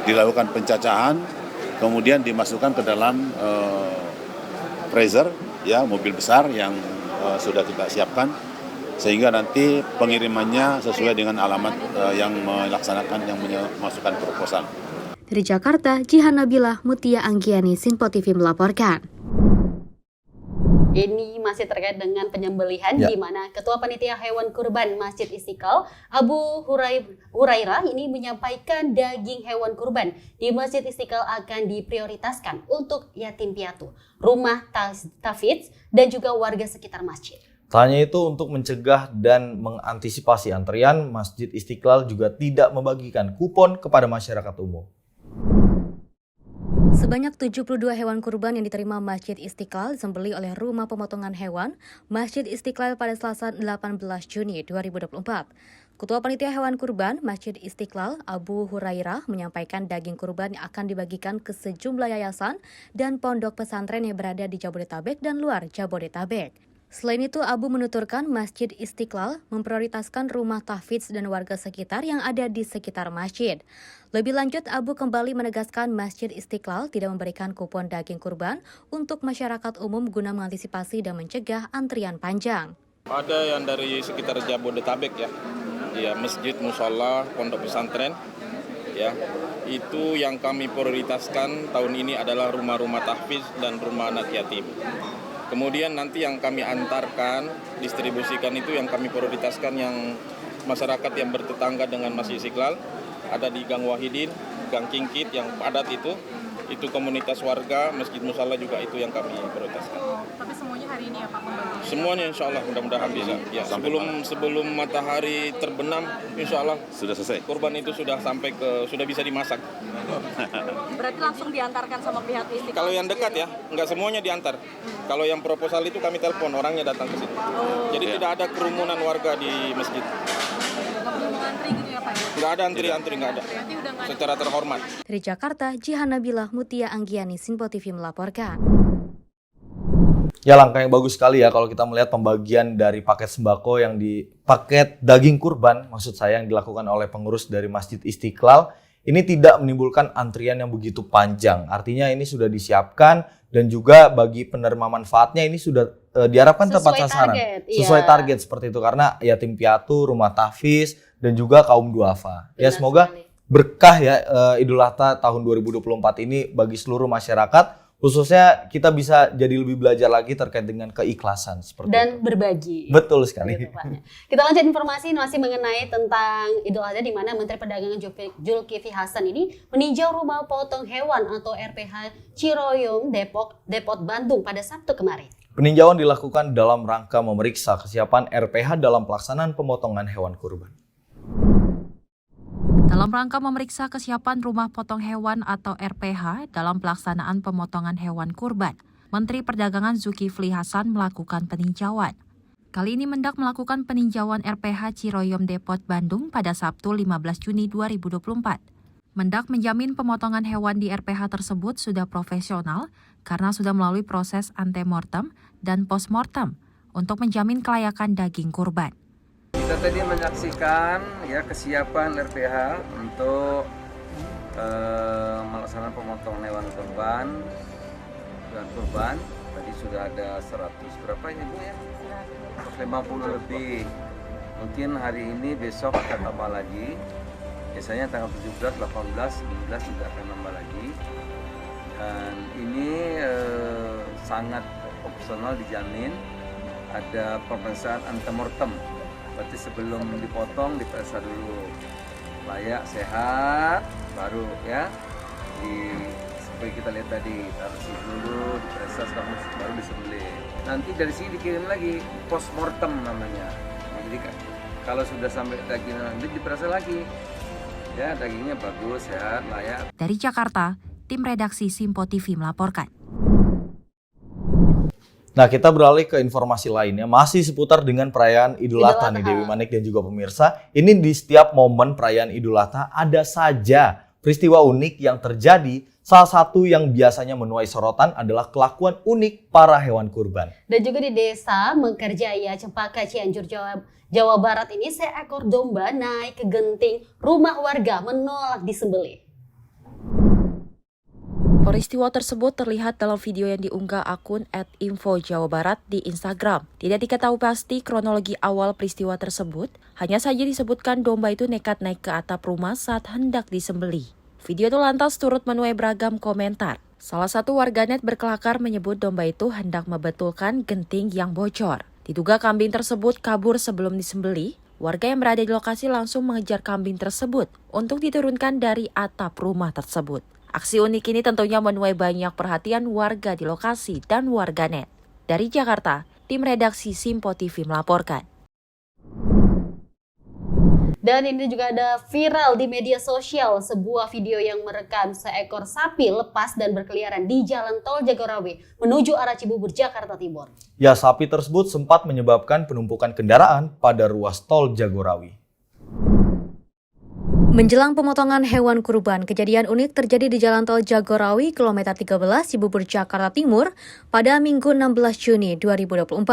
dilakukan pencacahan, kemudian dimasukkan ke dalam freezer, ya, mobil besar yang sudah kita siapkan, sehingga nanti pengirimannya sesuai dengan alamat yang melaksanakan, yang memasukkan proposal. Dari Jakarta, Jihan Nabilah, Mutia Anggiani, Sinpo TV melaporkan. Ini masih terkait dengan penyembelihan di mana Ketua Panitia Hewan Kurban Masjid Istiqlal, Abu Hurairah ini menyampaikan daging hewan kurban di Masjid Istiqlal akan diprioritaskan untuk yatim piatu, rumah tahfidz dan juga warga sekitar masjid. Tanya itu untuk mencegah dan mengantisipasi antrian, Masjid Istiqlal juga tidak membagikan kupon kepada masyarakat umum. Sebanyak 72 hewan kurban yang diterima Masjid Istiqlal disembelih oleh Rumah Pemotongan Hewan Masjid Istiqlal pada Selasa 18 Juni 2024. Ketua Panitia Hewan Kurban Masjid Istiqlal, Abu Hurairah, menyampaikan daging kurban yang akan dibagikan ke sejumlah yayasan dan pondok pesantren yang berada di Jabodetabek dan luar Jabodetabek. Selain itu, Abu menuturkan Masjid Istiqlal memprioritaskan rumah tahfidz dan warga sekitar yang ada di sekitar masjid. Lebih lanjut, Abu kembali menegaskan Masjid Istiqlal tidak memberikan kupon daging kurban untuk masyarakat umum guna mengantisipasi dan mencegah antrian panjang. Ada yang dari sekitar Jabodetabek ya, masjid, musola, pondok pesantren, ya, itu yang kami prioritaskan tahun ini adalah rumah-rumah tahfidz dan rumah anak yatim. Kemudian nanti yang kami antarkan, distribusikan itu yang kami prioritaskan yang masyarakat yang bertetangga dengan Masjid Istiqlal, ada di Gang Wahidin, Gang Kingkit yang padat itu komunitas warga, masjid musala juga itu yang kami prioritaskan. Tapi semuanya hari ini ya Pak pembagian? Semuanya insya Allah mudah-mudahan bisa. Ya, sebelum matahari terbenam, insya Allah sudah selesai. Kurban itu sudah sudah bisa dimasak. Berarti langsung diantarkan sama pihak Istiqlal? Kalau yang dekat ya, nggak semuanya diantar. Kalau yang proposal itu kami telepon, orangnya datang ke situ. Jadi tidak ada kerumunan warga di masjid. Nggak ada antri-antri, nggak ada. Secara terhormat. Dari Jakarta, Jihan Nabilah, Mutia Anggiani, Sinpo TV melaporkan. Ya, langkah yang bagus sekali ya kalau kita melihat pembagian dari paket sembako paket daging kurban, maksud saya, yang dilakukan oleh pengurus dari Masjid Istiqlal. Ini tidak menimbulkan antrian yang begitu panjang. Artinya ini sudah disiapkan dan juga bagi penerima manfaatnya ini sudah diharapkan tepat sasaran. Sesuai target seperti itu, karena yatim piatu, rumah tahfidz, dan juga kaum duafa. Ya, semoga berkah ya Idul Adha tahun 2024 ini bagi seluruh masyarakat. Khususnya kita bisa jadi lebih belajar lagi terkait dengan keikhlasan seperti dan itu. Berbagi. Betul sekali. Gitu, kita lanjut informasi masih mengenai tentang Idul Adha, di mana Menteri Perdagangan Zulkifli Hasan ini meninjau rumah potong hewan atau RPH Ciroyom Depot Bandung pada Sabtu kemarin. Peninjauan dilakukan dalam rangka memeriksa kesiapan RPH dalam pelaksanaan pemotongan hewan kurban. Tak dalam rangka memeriksa kesiapan rumah potong hewan atau RPH dalam pelaksanaan pemotongan hewan kurban. Menteri Perdagangan Zulkifli Hasan melakukan peninjauan. Kali ini Mendak melakukan peninjauan RPH Ciroyom Depot Bandung pada Sabtu 15 Juni 2024. Mendak menjamin pemotongan hewan di RPH tersebut sudah profesional karena sudah melalui proses antemortem dan postmortem untuk menjamin kelayakan daging kurban. Kita tadi menyaksikan ya kesiapan RPH untuk melaksanakan pemotongan hewan kurban. Tadi sudah ada 100 berapa ini Bu ya? 150 lebih. Mungkin hari ini besok akan tambah lagi. Biasanya tanggal 17, 18, 19 juga akan nambah lagi. Dan ini sangat profesional dijamin. Ada pemeriksaan antemortem. Berarti sebelum dipotong diperiksa dulu layak, sehat, baru ya seperti kita lihat tadi taruh dulu, diperiksa baru disembelih. Nanti dari sini dikirim lagi postmortem namanya. Jadi kalau sudah sampai daging nanti diperiksa lagi. Ya, dagingnya bagus, sehat, layak. Dari Jakarta, tim redaksi Simpo TV melaporkan. Nah, kita beralih ke informasi lainnya, masih seputar dengan perayaan Idul Adha nih Dewi Manik dan juga pemirsa. Ini di setiap momen perayaan Idul Adha ada saja peristiwa unik yang terjadi. Salah satu yang biasanya menuai sorotan adalah kelakuan unik para hewan kurban. Dan juga di desa Mengkerjaya, Cempaka, Cianjur, Jawa Barat ini seekor domba naik ke genting rumah warga menolak disembelih. Peristiwa tersebut terlihat dalam video yang diunggah akun @info_jawabarat di Instagram. Tidak diketahui pasti kronologi awal peristiwa tersebut, hanya saja disebutkan domba itu nekat naik ke atap rumah saat hendak disembelih. Video itu lantas turut menuai beragam komentar. Salah satu warganet berkelakar menyebut domba itu hendak membetulkan genting yang bocor. Diduga kambing tersebut kabur sebelum disembelih. Warga yang berada di lokasi langsung mengejar kambing tersebut untuk diturunkan dari atap rumah tersebut. Aksi unik ini tentunya menuai banyak perhatian warga di lokasi dan warganet. Dari Jakarta, tim redaksi Simpo TV melaporkan. Dan ini juga ada viral di media sosial sebuah video yang merekam seekor sapi lepas dan berkeliaran di Jalan Tol Jagorawi menuju arah Cibubur, Jakarta Timur. Ya, sapi tersebut sempat menyebabkan penumpukan kendaraan pada ruas Tol Jagorawi. Menjelang pemotongan hewan kurban, kejadian unik terjadi di Jalan Tol Jagorawi, kilometer 13, Cibubur, Jakarta Timur, pada Minggu 16 Juni 2024.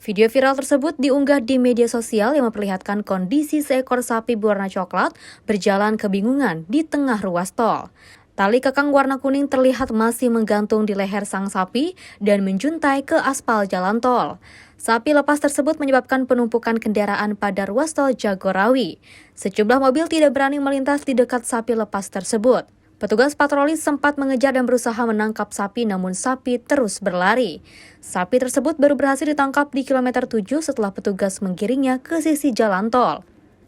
Video viral tersebut diunggah di media sosial yang memperlihatkan kondisi seekor sapi berwarna coklat berjalan kebingungan di tengah ruas tol. Tali kekang warna kuning terlihat masih menggantung di leher sang sapi dan menjuntai ke aspal jalan tol. Sapi lepas tersebut menyebabkan penumpukan kendaraan pada ruas tol Jagorawi. Sejumlah mobil tidak berani melintas di dekat sapi lepas tersebut. Petugas patroli sempat mengejar dan berusaha menangkap sapi, namun sapi terus berlari. Sapi tersebut baru berhasil ditangkap di kilometer 7 setelah petugas menggiringnya ke sisi jalan tol.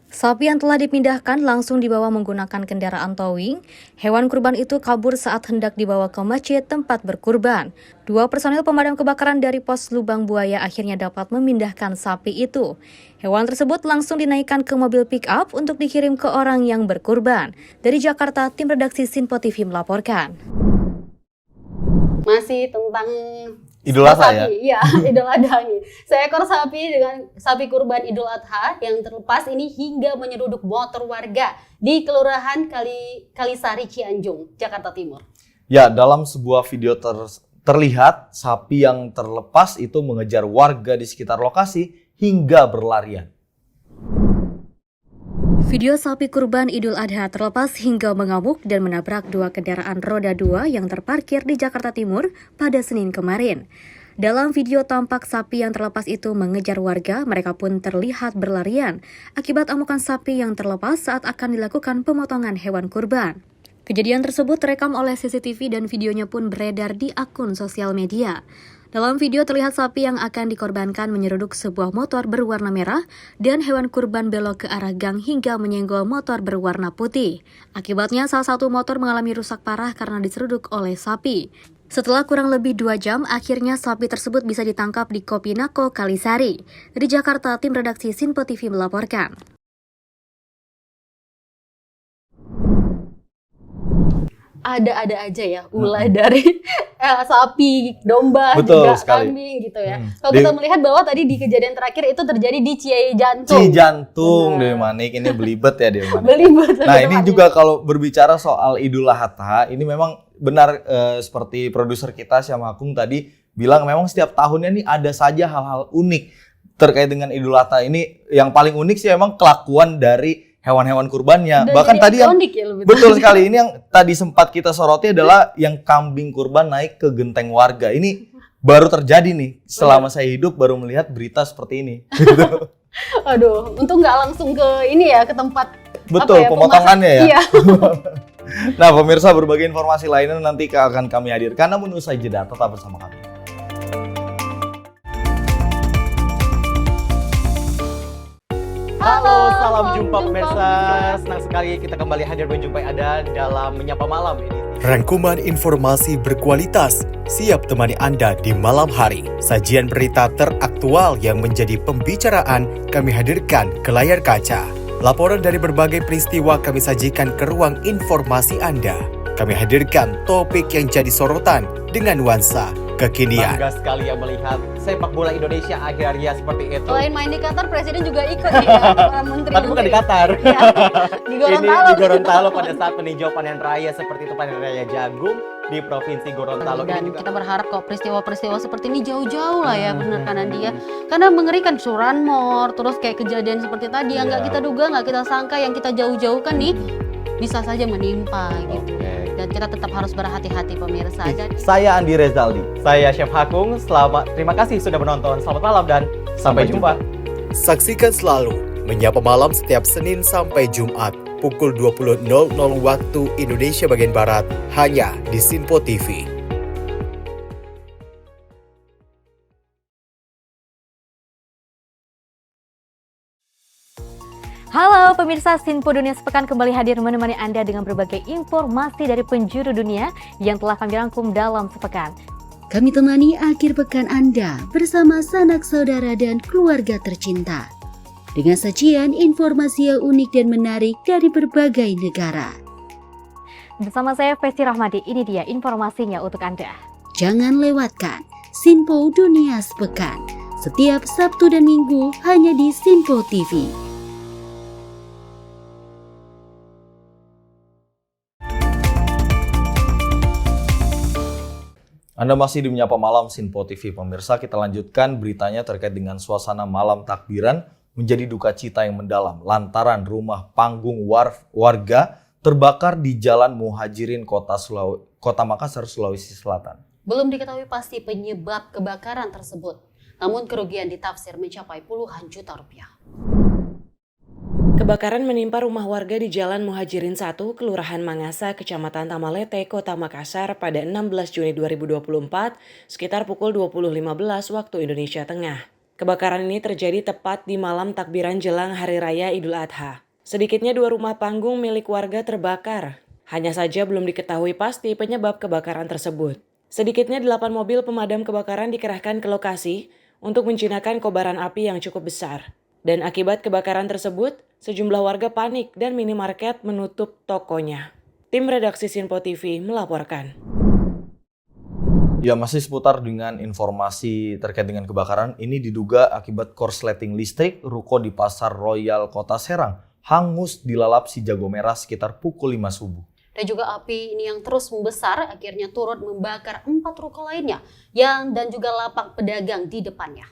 Sapi yang telah dipindahkan langsung dibawa menggunakan kendaraan towing. Hewan kurban itu kabur saat hendak dibawa ke masjid tempat berkurban. 2 personil pemadam kebakaran dari pos Lubang Buaya akhirnya dapat memindahkan sapi itu. Hewan tersebut langsung dinaikkan ke mobil pick-up untuk dikirim ke orang yang berkurban. Dari Jakarta, tim redaksi Simpo TV melaporkan. Masih tentang Idul Adha ya? Iya, Idul Adha nih. Seekor sapi dengan sapi kurban Idul Adha yang terlepas ini hingga menyeruduk motor warga di Kelurahan Kalisari, Cianjung, Jakarta Timur. Ya, dalam sebuah video terlihat sapi yang terlepas itu mengejar warga di sekitar lokasi hingga berlarian. Video sapi kurban Idul Adha terlepas hingga mengamuk dan menabrak 2 kendaraan roda 2 yang terparkir di Jakarta Timur pada Senin kemarin. Dalam video tampak sapi yang terlepas itu mengejar warga, mereka pun terlihat berlarian akibat amukan sapi yang terlepas saat akan dilakukan pemotongan hewan kurban. Kejadian tersebut terekam oleh CCTV dan videonya pun beredar di akun sosial media. Dalam video terlihat sapi yang akan dikorbankan menyeruduk sebuah motor berwarna merah dan hewan kurban belok ke arah gang hingga menyenggol motor berwarna putih. Akibatnya salah satu motor mengalami rusak parah karena diseruduk oleh sapi. Setelah kurang lebih 2 jam, akhirnya sapi tersebut bisa ditangkap di Kopinako, Kalisari. Dari Jakarta, tim redaksi Simpo TV melaporkan. ada-ada aja ya, mulai dari sapi, domba, Betul juga sekali. kambing gitu ya. Kalau kita melihat bahwa tadi di kejadian terakhir itu terjadi di Cijantung. Cijantung, Dewi Manik, ini belibet ya Dewi Manik. Belibet. Nah ini juga kalau berbicara soal Idul Adha, ini memang benar seperti produser kita Syam Akung tadi bilang, memang setiap tahunnya nih ada saja hal-hal unik terkait dengan Idul Adha ini. Yang paling unik sih memang kelakuan dari hewan-hewan kurbannya. Dan Bahkan jadi tadi yang ikonik ya, betul sekali, ini yang tadi sempat kita soroti adalah yang kambing kurban naik ke genteng warga. Ini baru terjadi nih selama saya hidup, baru melihat berita seperti ini. Aduh, untung nggak langsung ke ini ya, ke tempat Betul, pemotongannya ya. Iya. Nah, pemirsa, berbagai informasi lainnya nanti akan kami hadirkan, namun usai jeda tetap bersama kami. Halo, salam jumpa pemirsa. Senang sekali kita kembali hadir menjumpai Anda dalam Menyapa Malam ini. Rangkuman informasi berkualitas siap temani Anda di malam hari. Sajian berita teraktual yang menjadi pembicaraan kami hadirkan ke layar kaca. Laporan dari berbagai peristiwa kami sajikan ke ruang informasi Anda. Kami hadirkan topik yang jadi sorotan dengan nuansa kekinian. Bangga sekali ya melihat sepak bola Indonesia akhir-akhirnya seperti itu. Selain main di Qatar, Presiden juga ikut nih ya, para menteri. Tapi bukan di Qatar. Ya, di Gorontalo. Ini di Gorontalo pada saat meninjau panen raya seperti itu, panen raya jagung di Provinsi Gorontalo. Dan kita berharap kok peristiwa-peristiwa seperti ini jauh-jauh lah ya, benar kan Andia? Karena mengerikan, curanmor, terus kayak kejadian seperti tadi yang nggak kita duga, nggak kita sangka, yang kita jauh-jauhkan nih bisa saja menimpa gitu. Dan kita tetap harus berhati-hati pemirsa. Saya Andi Rezaldi. Saya Chef Hakung. Terima kasih sudah menonton. Selamat malam dan sampai jumpa. Saksikan selalu Menyapa Malam setiap Senin sampai Jumat pukul 20.00 waktu Indonesia bagian Barat hanya di Sinpo TV. Halo pemirsa, Sinpo Dunia Sepekan kembali hadir menemani Anda dengan berbagai informasi dari penjuru dunia yang telah kami rangkum dalam sepekan. Kami temani akhir pekan Anda bersama sanak saudara dan keluarga tercinta. Dengan sajian informasi yang unik dan menarik dari berbagai negara. Bersama saya Festi Rahmadi, ini dia informasinya untuk Anda. Jangan lewatkan Sinpo Dunia Sepekan setiap Sabtu dan Minggu hanya di Sinpo TV. Anda masih di Menyapa Malam Sinpo TV, pemirsa. Kita lanjutkan beritanya terkait dengan suasana malam takbiran menjadi duka cita yang mendalam lantaran rumah panggung warga terbakar di Jalan Muhajirin Kota Makassar, Sulawesi Selatan. Belum diketahui pasti penyebab kebakaran tersebut, namun kerugian ditaksir mencapai puluhan juta rupiah. Kebakaran menimpa rumah warga di Jalan Muhajirin 1, Kelurahan Mangasa, Kecamatan Tamalete, Kota Makassar pada 16 Juni 2024 sekitar pukul 20.15 waktu Indonesia Tengah. Kebakaran ini terjadi tepat di malam takbiran jelang Hari Raya Idul Adha. Sedikitnya 2 rumah panggung milik warga terbakar. Hanya saja belum diketahui pasti penyebab kebakaran tersebut. Sedikitnya 8 mobil pemadam kebakaran dikerahkan ke lokasi untuk menjinakkan kobaran api yang cukup besar. Dan akibat kebakaran tersebut, sejumlah warga panik dan minimarket menutup tokonya. Tim redaksi Sinpo TV melaporkan. Ya, masih seputar dengan informasi terkait dengan kebakaran. Ini diduga akibat korsleting listrik ruko di Pasar Royal Kota Serang hangus dilalap si jago merah sekitar pukul 5 subuh. Dan juga api ini yang terus membesar akhirnya turut membakar 4 ruko lainnya dan juga lapak pedagang di depannya.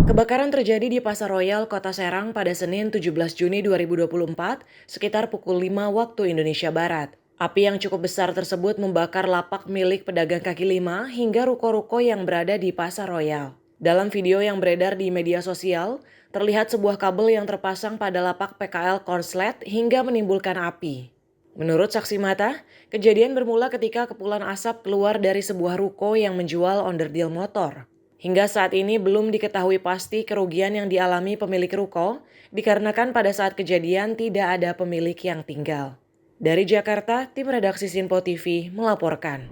Kebakaran terjadi di Pasar Royal Kota Serang pada Senin 17 Juni 2024 sekitar pukul 5 waktu Indonesia Barat. Api yang cukup besar tersebut membakar lapak milik pedagang kaki lima hingga ruko-ruko yang berada di Pasar Royal. Dalam video yang beredar di media sosial, terlihat sebuah kabel yang terpasang pada lapak PKL Korslet hingga menimbulkan api. Menurut saksi mata, kejadian bermula ketika kepulan asap keluar dari sebuah ruko yang menjual onderdil motor. Hingga saat ini belum diketahui pasti kerugian yang dialami pemilik ruko dikarenakan pada saat kejadian tidak ada pemilik yang tinggal. Dari Jakarta, tim redaksi Sinpo TV melaporkan.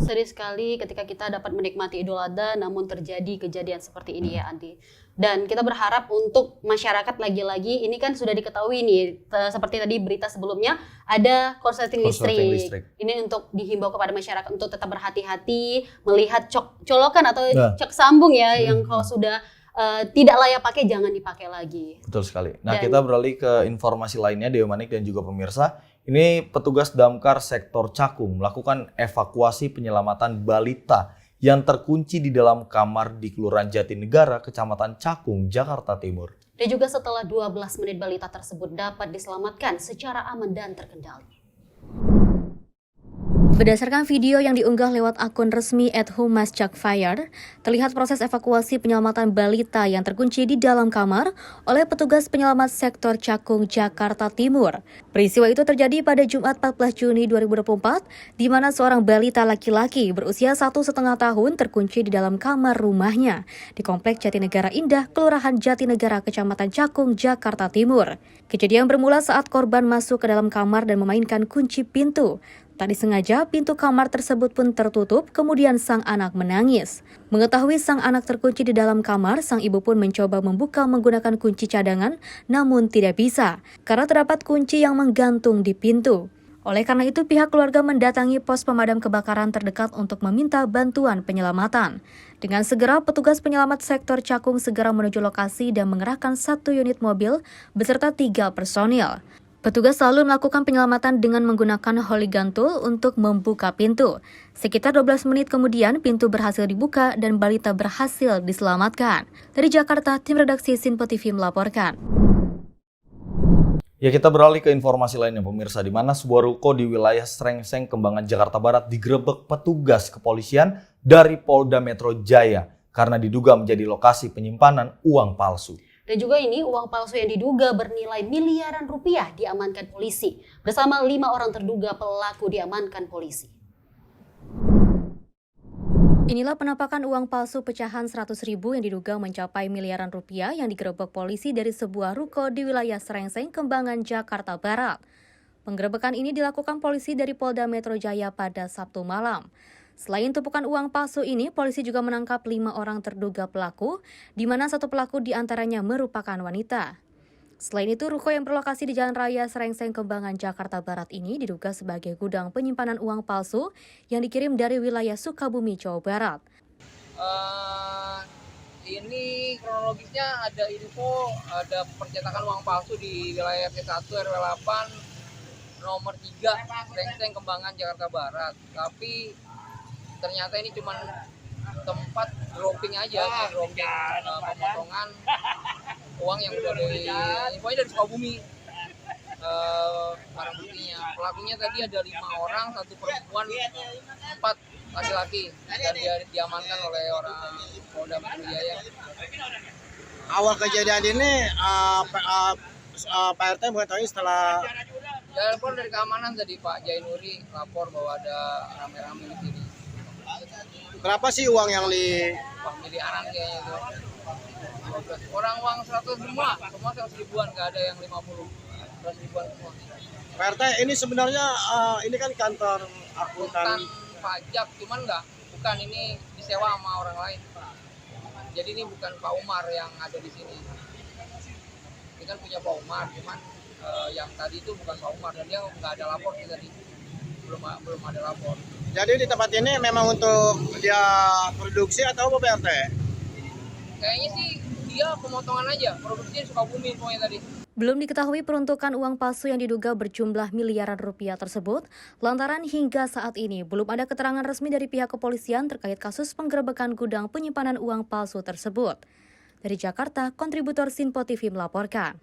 Sedih sekali ketika kita dapat menikmati Idul Adha namun terjadi kejadian seperti ini ya Andi. Dan kita berharap untuk masyarakat lagi-lagi ini kan sudah diketahui nih seperti tadi berita sebelumnya ada korsleting listrik. Ini untuk dihimbau kepada masyarakat untuk tetap berhati-hati melihat colokan atau cek sambung ya yang kalau sudah tidak layak pakai jangan dipakai lagi. Betul sekali. Nah, kita beralih ke informasi lainnya Dewa Manik dan juga pemirsa. Ini petugas damkar sektor Cakung melakukan evakuasi penyelamatan balita yang terkunci di dalam kamar di Kelurahan Jatinegara, Kecamatan Cakung, Jakarta Timur. Dan juga setelah 12 menit balita tersebut dapat diselamatkan secara aman dan terkendali. Berdasarkan video yang diunggah lewat akun resmi @humascakfire, terlihat proses evakuasi penyelamatan balita yang terkunci di dalam kamar oleh petugas penyelamat sektor Cakung, Jakarta Timur. Peristiwa itu terjadi pada Jumat 14 Juni 2024, di mana seorang balita laki-laki berusia 1,5 tahun terkunci di dalam kamar rumahnya di Komplek Jatinegara Indah, Kelurahan Jatinegara, Kecamatan Cakung, Jakarta Timur. Kejadian bermula saat korban masuk ke dalam kamar dan memainkan kunci pintu. Tak disengaja, pintu kamar tersebut pun tertutup, kemudian sang anak menangis. Mengetahui sang anak terkunci di dalam kamar, sang ibu pun mencoba membuka menggunakan kunci cadangan, namun tidak bisa, karena terdapat kunci yang menggantung di pintu. Oleh karena itu, pihak keluarga mendatangi pos pemadam kebakaran terdekat untuk meminta bantuan penyelamatan. Dengan segera, petugas penyelamat sektor Cakung segera menuju lokasi dan mengerahkan 1 unit mobil beserta 3 personil. Petugas selalu melakukan penyelamatan dengan menggunakan holigan tool untuk membuka pintu. Sekitar 12 menit kemudian, pintu berhasil dibuka dan balita berhasil diselamatkan. Dari Jakarta, tim redaksi Sinpo TV melaporkan. Ya, kita beralih ke informasi lainnya pemirsa, di mana sebuah ruko di wilayah Srengseng, Kembangan, Jakarta Barat digerebek petugas kepolisian dari Polda Metro Jaya karena diduga menjadi lokasi penyimpanan uang palsu. Dan juga ini uang palsu yang diduga bernilai miliaran rupiah diamankan polisi. Bersama 5 orang terduga pelaku diamankan polisi. Inilah penampakan uang palsu pecahan 100.000 yang diduga mencapai miliaran rupiah yang digerebek polisi dari sebuah ruko di wilayah Srengseng, Kembangan, Jakarta Barat. Penggerebekan ini dilakukan polisi dari Polda Metro Jaya pada Sabtu malam. Selain tumpukan uang palsu ini, polisi juga menangkap 5 orang terduga pelaku, di mana 1 pelaku diantaranya merupakan wanita. Selain itu, ruko yang berlokasi di Jalan Raya Srengseng, Kembangan, Jakarta Barat ini diduga sebagai gudang penyimpanan uang palsu yang dikirim dari wilayah Sukabumi, Jawa Barat. Ini kronologisnya ada info, ada percetakan uang palsu di wilayah RT1 RW 8 nomor 3 Srengseng, Kembangan, Jakarta Barat. Tapi ternyata ini cuma tempat dropping aja, dropping pemotongan uang yang udah infonya dari Sukabumi. Barang buktinya, pelakunya tadi ada 5 orang, 1 perempuan, 4 laki-laki, dan dia diamankan oleh orang Polda Metro Jaya. Awal kejadian ini Pak RT mengetahui setelah ya, lapor dari keamanan tadi Pak Jainuri lapor bahwa ada rame-rame di sini. Berapa sih uang yang Uang miliaran kayaknya itu. Orang uang 100 semua 100 ribuan, nggak ada yang 50. 100 ribuan semua. Pak RT, ini sebenarnya ini kan kantor akuntan pajak, cuman bukan ini disewa sama orang lain. Jadi ini bukan Pak Umar yang ada di sini. Ini kan punya Pak Umar, cuman yang tadi itu bukan Pak Umar dan dia nggak ada lapor nih tadi. Belum ada lapor. Jadi di tempat ini memang untuk dia produksi atau apa Pak RT? Kayaknya sih dia pemotongan aja, produksinya Sukabumi pokoknya tadi. Belum diketahui peruntukan uang palsu yang diduga berjumlah miliaran rupiah tersebut, lantaran hingga saat ini belum ada keterangan resmi dari pihak kepolisian terkait kasus penggerebekan gudang penyimpanan uang palsu tersebut. Dari Jakarta, kontributor Sinpo TV melaporkan.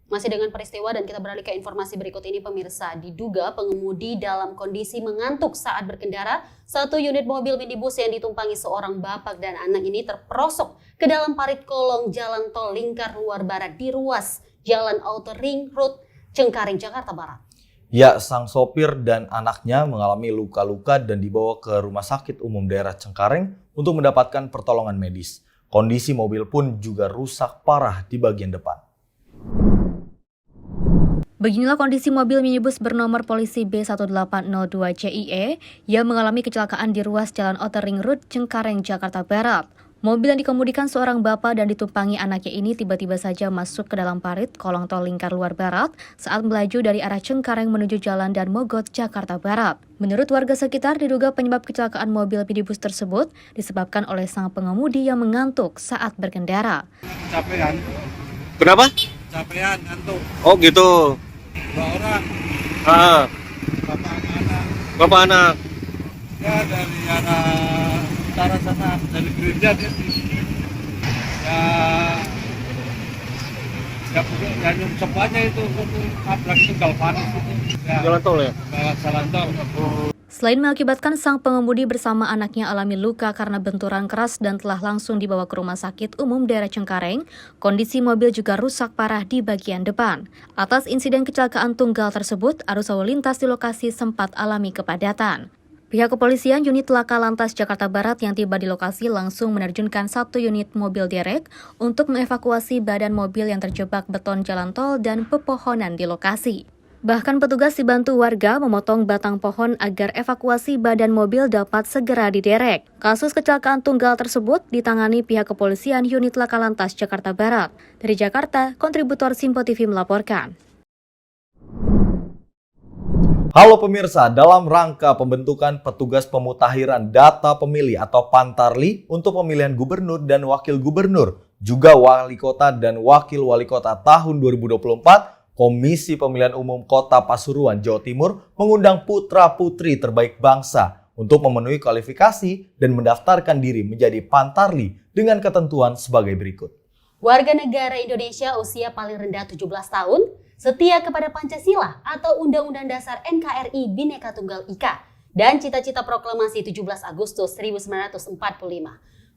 Masih dengan peristiwa dan kita beralih ke informasi berikut ini pemirsa. Diduga pengemudi dalam kondisi mengantuk saat berkendara, 1 unit mobil minibus yang ditumpangi seorang bapak dan anak ini terperosok ke dalam parit kolong jalan tol lingkar luar barat di ruas Jalan Auto Ring Road Cengkareng, Jakarta Barat. Ya, sang sopir dan anaknya mengalami luka-luka dan dibawa ke Rumah Sakit Umum Daerah Cengkareng untuk mendapatkan pertolongan medis. Kondisi mobil pun juga rusak parah di bagian depan. Beginilah kondisi mobil minibus bernomor polisi B1802 CIE yang mengalami kecelakaan di ruas Jalan Outer Ring Road, Cengkareng, Jakarta Barat. Mobil yang dikemudikan seorang bapak dan ditumpangi anaknya ini tiba-tiba saja masuk ke dalam parit kolong tol lingkar luar barat saat melaju dari arah Cengkareng menuju Jalan Dan Mogot, Jakarta Barat. Menurut warga sekitar, diduga penyebab kecelakaan mobil minibus tersebut disebabkan oleh sang pengemudi yang mengantuk saat berkendara. Capean. Kenapa? Capean, ngantuk. Oh gitu. 2 orang. Bapak anak. Ya dari arah utara sana, dari gereja dia ya nyungsep aja itu nabrak itu galvanis itu. Ya, Jalan tol ya? Jalan tol. Selain mengakibatkan sang pengemudi bersama anaknya alami luka karena benturan keras dan telah langsung dibawa ke Rumah Sakit Umum Daerah Cengkareng, kondisi mobil juga rusak parah di bagian depan. Atas insiden kecelakaan tunggal tersebut, arus lalu lintas di lokasi sempat alami kepadatan. Pihak kepolisian unit Laka Lantas Jakarta Barat yang tiba di lokasi langsung menerjunkan 1 unit mobil derek untuk mengevakuasi badan mobil yang terjebak beton jalan tol dan pepohonan di lokasi. Bahkan petugas dibantu warga memotong batang pohon agar evakuasi badan mobil dapat segera diderek. Kasus kecelakaan tunggal tersebut ditangani pihak kepolisian unit Laka Lantas Jakarta Barat. Dari Jakarta, kontributor Simpo TV melaporkan. Halo pemirsa, dalam rangka pembentukan petugas pemutakhiran data pemilih atau Pantarli untuk pemilihan gubernur dan wakil gubernur, juga wali kota dan wakil wali kota tahun 2024, Komisi Pemilihan Umum Kota Pasuruan, Jawa Timur mengundang putra-putri terbaik bangsa untuk memenuhi kualifikasi dan mendaftarkan diri menjadi Pantarli dengan ketentuan sebagai berikut. Warga negara Indonesia usia paling rendah 17 tahun, setia kepada Pancasila atau Undang-Undang Dasar NKRI Bhinneka Tunggal Ika, dan cita-cita proklamasi 17 Agustus 1945.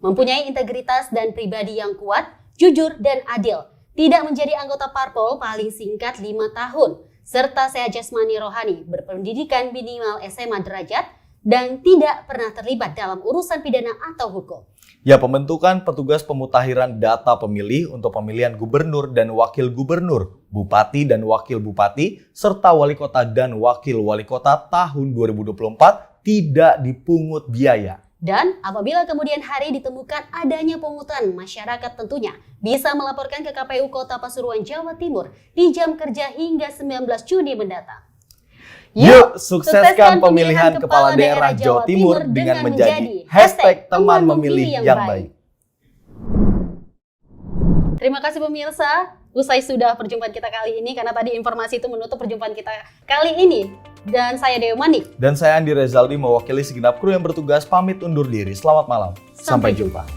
Mempunyai integritas dan pribadi yang kuat, jujur, dan adil. Tidak menjadi anggota parpol paling singkat 5 tahun, serta sehat jasmani rohani, berpendidikan minimal SMA derajat, dan tidak pernah terlibat dalam urusan pidana atau hukum. Ya, pembentukan petugas pemutakhiran data pemilih untuk pemilihan gubernur dan wakil gubernur, bupati dan wakil bupati, serta wali kota dan wakil wali kota tahun 2024 tidak dipungut biaya. Dan apabila kemudian hari ditemukan adanya pungutan, masyarakat tentunya bisa melaporkan ke KPU Kota Pasuruan, Jawa Timur di jam kerja hingga 19 Juni mendatang. Yuk, sukseskan pemilihan kepala daerah Jawa Timur dengan menjadi #teman memilih yang baik. Terima kasih pemirsa, usai sudah perjumpaan kita kali ini, karena tadi informasi itu menutup perjumpaan kita kali ini. Dan saya Dewi Manik. Dan saya Andi Rezaldi mewakili segenap kru yang bertugas pamit undur diri. Selamat malam. Sampai jumpa.